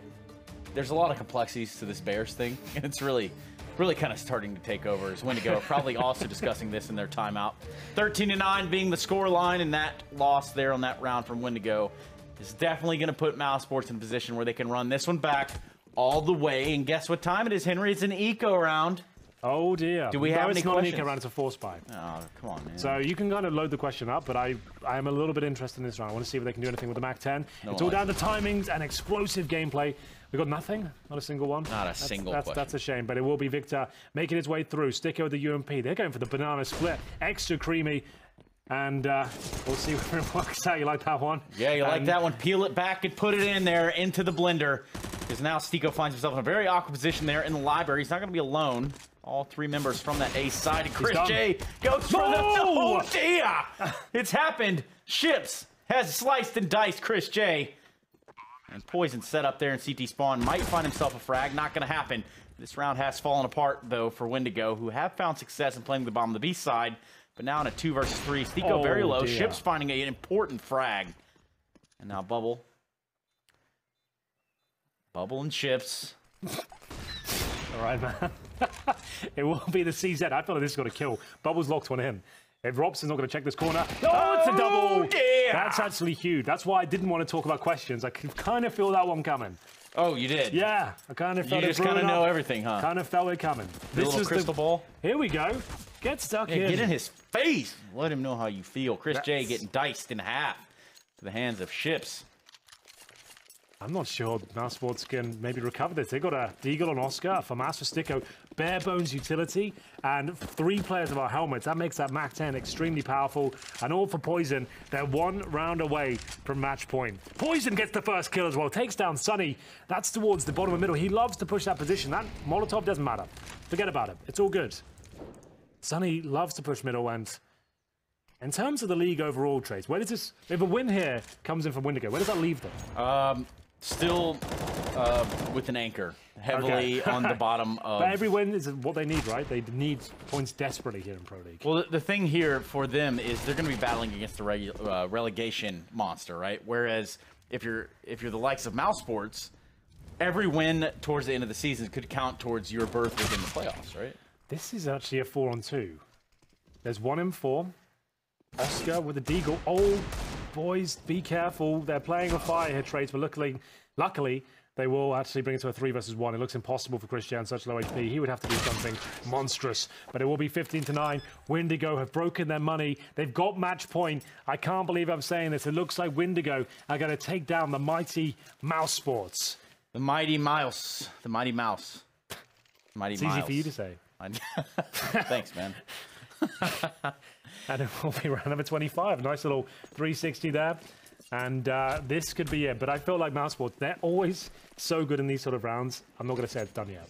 there's a lot of complexities to this bears thing, and it's really kind of starting to take over. As Windigo are probably also discussing this in their timeout. 13-9 being the score line, and that loss there on that round from Windigo is definitely going to put mousesports in a position where they can run this one back all the way. And guess what time it is, Henry? It's an eco round. Oh, dear. Do we have any questions? It's not an eco round, it's a force buy. Oh, come on, man. So you can kind of load the question up, but I am a little bit interested in this round. I want to see if they can do anything with the MAC-10. It's all down to timings and explosive gameplay. We got nothing, not a single one. Not a single question. That's a shame, but it will be Victor making his way through. Sticko with the UMP. They're going for the banana split. Extra creamy. And we'll see where it works out. You like that one? Yeah, you like that one. Peel it back and put it in there into the blender. Because now Stico finds himself in a very awkward position there in the library. He's not going to be alone. All three members from that A side. And Chris J goes for the... Oh, dear! It's happened. Ships has sliced and diced Chris J. And Poison set up there in CT spawn. Might find himself a frag. Not going to happen. This round has fallen apart, though, for Windigo, who have found success in playing the bomb on the B side. But now in a 2 versus 3, Stico very low. Dear. Ships finding an important frag. And now Bubble. Bubble and Ships. All right, man. It will be the CZ. I feel like this is going to kill. Bubble's locked one in. If Robson's not going to check this corner. Oh, it's a double. Yeah. That's actually huge. That's why I didn't want to talk about questions. I could kind of feel that one coming. Oh, you did? Yeah. I kind of felt it. You just kind of know everything, huh? Kind of felt it coming. This is crystal ball. Here we go. Get stuck in. Get in his face. Let him know how you feel. Chris J getting diced in half to the hands of Ships. I'm not sure mousesports can maybe recover this. They got a Deagle on Oscar, a FAMAS for Stico, bare bones utility, and 3 players of our helmets. That makes that MAC 10 extremely powerful. And all for Poison. They're 1 round away from match point. Poison gets the first kill as well. Takes down Sunny. That's towards the bottom of the middle. He loves to push that position. That Molotov doesn't matter. Forget about it. It's all good. Sunny loves to push middle, and in terms of the league overall, Trace, where does this... If a win here comes in from Windigo, where does that leave them? Still with an anchor, heavily on the bottom of... But every win is what they need, right? They need points desperately here in Pro League. Well, the thing here for them is they're going to be battling against the relegation monster, right? Whereas if you're the likes of mousesports, every win towards the end of the season could count towards your berth within the playoffs, right? This is actually a 4-on-2. There's 1 in 4. Oscar with a Deagle. Oh, boys, be careful. They're playing with fire here, Trace, but luckily, they will actually bring it to a 3 versus 1. It looks impossible for Christian on such low HP. He would have to do something monstrous, but it will be 15-9. Windigo have broken their money. They've got match point. I can't believe I'm saying this. It looks like Windigo are going to take down the mighty Mousesports. The mighty mouse. The mighty mouse. Mighty it's Miles. Easy for you to say. Thanks, man. And it will be round number 25. Nice little 360 there. And this could be it. But I feel like mousesports, they're always so good in these sort of rounds. I'm not going to say it's done yet.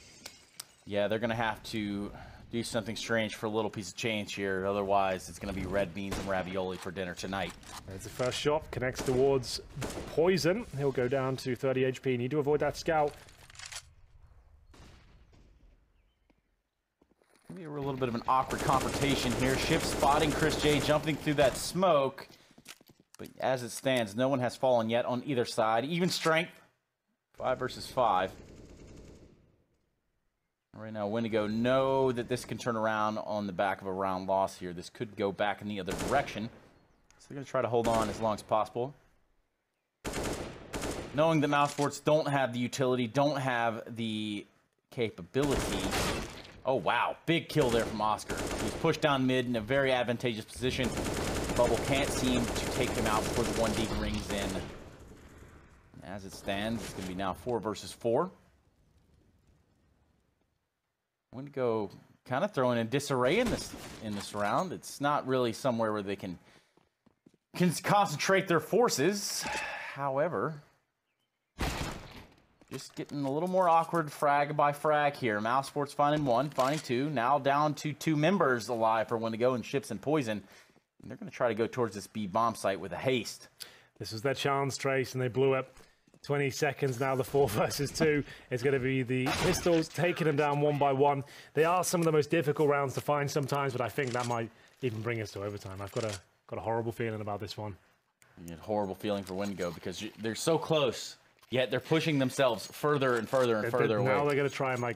Yeah, they're going to have to do something strange for a little piece of change here. Otherwise, it's going to be red beans and ravioli for dinner tonight. There's the first shot. Connects towards Poison. He'll go down to 30 HP. Need to avoid that scout. Maybe a little bit of an awkward confrontation here. Shift spotting Chris J, jumping through that smoke. But as it stands, no one has fallen yet on either side. Even strength. 5 versus 5. Right now, Windigo know that this can turn around on the back of a round loss here. This could go back in the other direction. So they're going to try to hold on as long as possible. Knowing that mousesports don't have the utility, don't have the capability. Oh, wow. Big kill there from Oscar. He's pushed down mid in a very advantageous position. Bubble can't seem to take him out before the 1D rings in. As it stands, it's going to be now 4 versus 4. Windigo kind of throwing in disarray in this round. It's not really somewhere where they can concentrate their forces. However, just getting a little more awkward frag by frag here. Mousesports finding 1, finding 2. Now down to 2 members alive for Windigo and Ships and Poison. And they're going to try to go towards this B bomb site with a haste. This was their chance, Trace, and they blew it. 20 seconds now, the 4 versus 2. It's going to be the pistols taking them down 1 by 1. They are some of the most difficult rounds to find sometimes, but I think that might even bring us to overtime. I've got a horrible feeling about this one. You get a horrible feeling for Windigo because they're so close. Yet they're pushing themselves further and further and further away. Now they're going to try and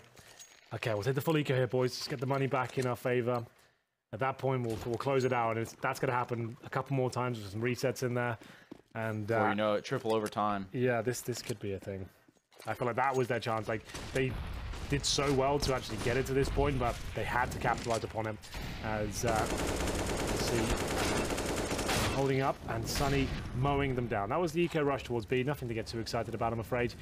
okay, we'll take the full eco here, boys. Just get the money back in our favor. At that point, we'll close it out, and that's going to happen a couple more times with some resets in there. And before you know it, triple overtime. Yeah, this could be a thing. I feel like that was their chance. Like, they did so well to actually get it to this point, but they had to capitalize upon it. As let's see. Holding up, and Sunny mowing them down. That was the eco rush towards B. Nothing to get too excited about, I'm afraid.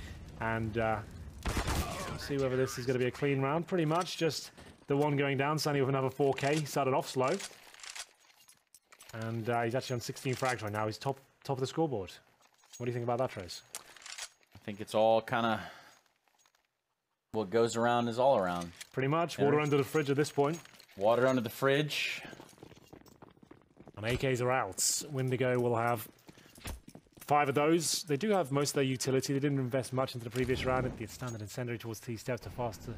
And let's see whether this is going to be a clean round. Pretty much just the one going down. Sunny with another 4K. Started off slow. And he's actually on 16 frags right now. He's top of the scoreboard. What do you think about that, Trace? I think it's all kind of what goes around is all around. Pretty much. Water under the fridge at this point. Water under the fridge. And AKs are out. Windigo will have 5 of those. They do have most of their utility. They didn't invest much into the previous round. It standard incendiary towards T-step to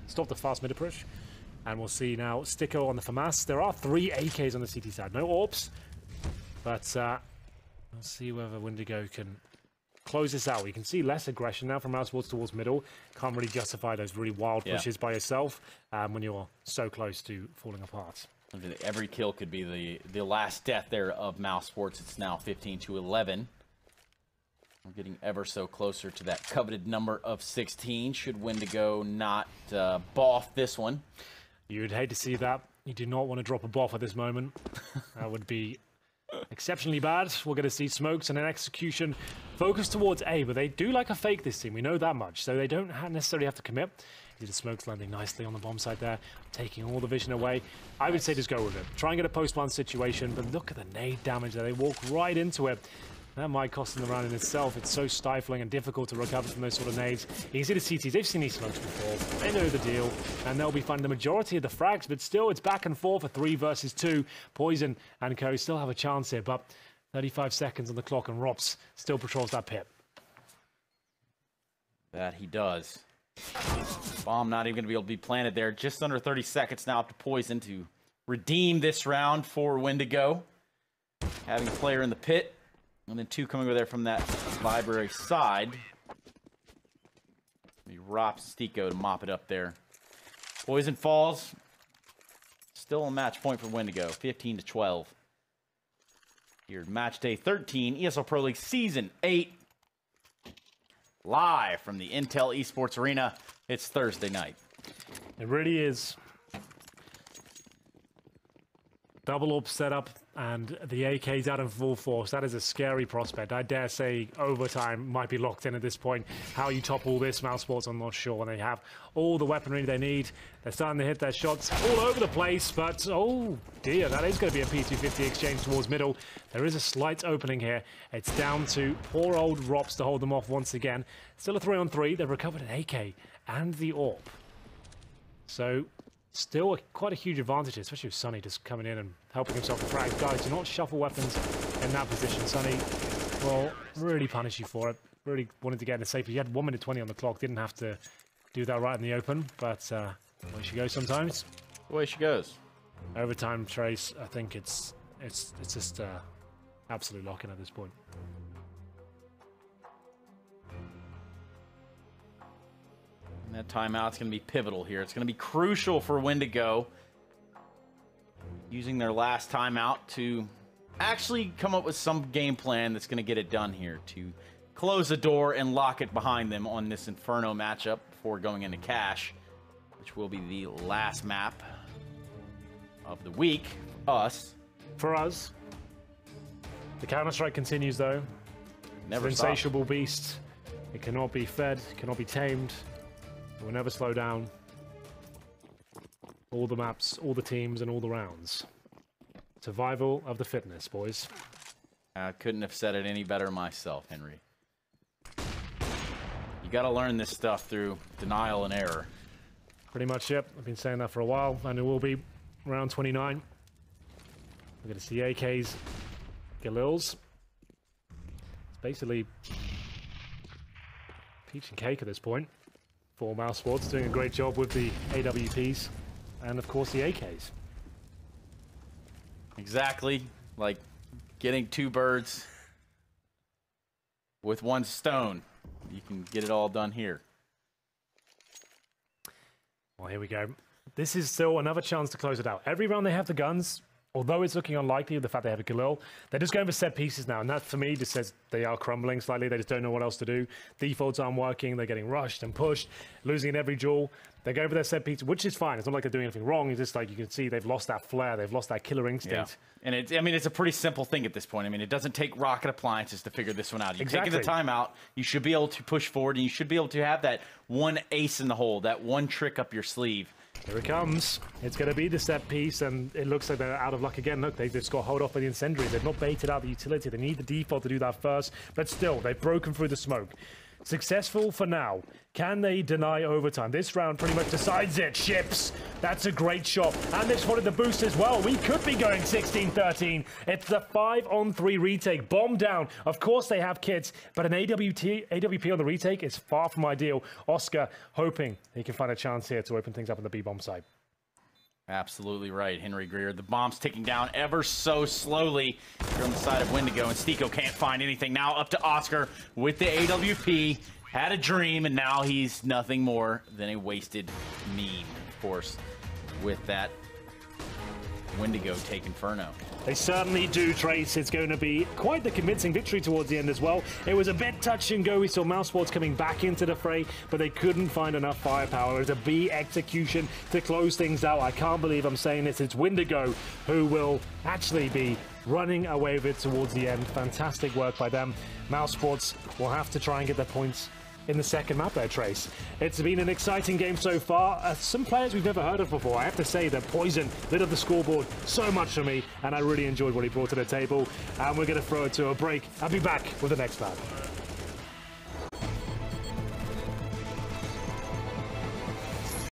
stop the fast mid push. And we'll see now Sticko on the FAMAS. There are 3 AKs on the CT side. No AWPs. But we'll see whether Windigo can close this out. You can see less aggression now from mousesports towards middle. Can't really justify those really wild pushes by yourself when you're so close to falling apart. Every kill could be the last death there of mousesports. It's now 15-11. We're getting ever so closer to that coveted number of 16. Should Windigo not boff this one. You'd hate to see that. You do not want to drop a boff at this moment. That would be exceptionally bad. We're going to see smokes and an execution focused towards A, but they do like a fake this team. We know that much, so they don't necessarily have to commit. The smokes landing nicely on the bomb side there, taking all the vision away. I would say just go with it. Try and get a post-plant situation, but look at the nade damage there. They walk right into it. That might cost them the round in itself. It's so stifling and difficult to recover from those sort of nades. You can see the CTs, they've seen these smokes before. They know the deal, and they'll be finding the majority of the frags, but still it's back and forth for 3 versus 2. Poison and Co still have a chance here, but 35 seconds on the clock, and Rops still patrols that pit. That he does. Bomb not even going to be able to be planted there. Just under 30 seconds now up to Poison to redeem this round for Windigo. Having a player in the pit. And then 2 coming over there from that library side. He Rops Stico to mop it up there. Poison falls. Still a match point for Windigo. 15-12. Here at Matchday 13, ESL Pro League Season 8. Live from the Intel Esports Arena. It's Thursday night. It really is. Double up setup, and the AK's out in full force. That is a scary prospect. I dare say overtime might be locked in at this point. How you topple this, mousesports, I'm not sure. When they have all the weaponry they need, they're starting to hit their shots all over the place, but oh dear, that is going to be a P250 exchange towards middle. There is a slight opening here. It's down to poor old Rops to hold them off once again. Still a 3-on-3. They've recovered an AK and the AWP. So still quite a huge advantage, especially with Sunny just coming in and helping himself with frags. Guys, do not shuffle weapons in that position. Sunny will really punish you for it. Really wanted to get in a safe. He had 1 minute 20 on the clock. Didn't have to do that right in the open, but the way she goes sometimes. The way she goes. Overtime, Trace. I think it's just absolute lock-in at this point. And that timeout's going to be pivotal here. It's going to be crucial for Windigo, using their last timeout to actually come up with some game plan that's going to get it done here to close the door and lock it behind them on this Inferno matchup before going into cash, which will be the last map of the week for us. The Counter-Strike continues, though. Never it's an insatiable beast. It cannot be fed, cannot be tamed. It will never slow down. All the maps, all the teams, and all the rounds. Survival of the fitness, boys. I couldn't have said it any better myself, Henry. You got to learn this stuff through denial and error. Pretty much, yep. I've been saying that for a while, and it will be round 29. We're going to see AKs, Galils. It's basically peach and cake at this point. For mousesports, doing a great job with the AWPs and, of course, the AKs. Exactly. Like getting 2 birds with 1 stone. You can get it all done here. Well, here we go. This is still another chance to close it out. Every round they have the guns, although it's looking unlikely with the fact they have a Galil, they're just going for set pieces now. And that, for me, just says they are crumbling slightly. They just don't know what else to do. Defaults aren't working. They're getting rushed and pushed, losing in every duel. They go for their set pieces, which is fine. It's not like they're doing anything wrong. It's just like you can see they've lost that flair. They've lost that killer instinct. Yeah. And it's a pretty simple thing at this point. I mean, it doesn't take rocket appliances to figure this one out. You're taking the timeout. You should be able to push forward, and you should be able to have that one ace in the hole, that one trick up your sleeve Here it comes. It's going to be the set piece, and it looks like they're out of luck again. Look, they just got hold off by the incendiary. They've not baited out the utility. They need the default to do that first, but still, they've broken through the smoke. Successful for now. Can they deny overtime? This round pretty much decides it. Ships. That's a great shot. And they've spotted the boost as well. We could be going 16-13. It's the 5-on-3 retake. Bomb down. Of course they have kits, but an AWP on the retake is far from ideal. Oscar hoping he can find a chance here to open things up on the B-bomb side. Absolutely right, Henry Greer. The bomb's ticking down ever so slowly here on the side of Windigo, and Stiko can't find anything. Now up to Oscar with the AWP. Had a dream, and now he's nothing more than a wasted meme, of course, with that Windigo take Inferno. They certainly do, Trace. It's going to be quite the convincing victory towards the end as well. It was a bit touch and go. We saw mousesports coming back into the fray, but they couldn't find enough firepower. It was a B execution to close things out. I can't believe I'm saying this. It's Windigo who will actually be running away with it towards the end. Fantastic work by them. Mousesports will have to try and get their points in the second map there, Trace. It's been an exciting game so far. Some players we've never heard of before. I have to say that Poison lit up the scoreboard so much for me, and I really enjoyed what he brought to the table. And we're going to throw it to a break. I'll be back with the next map.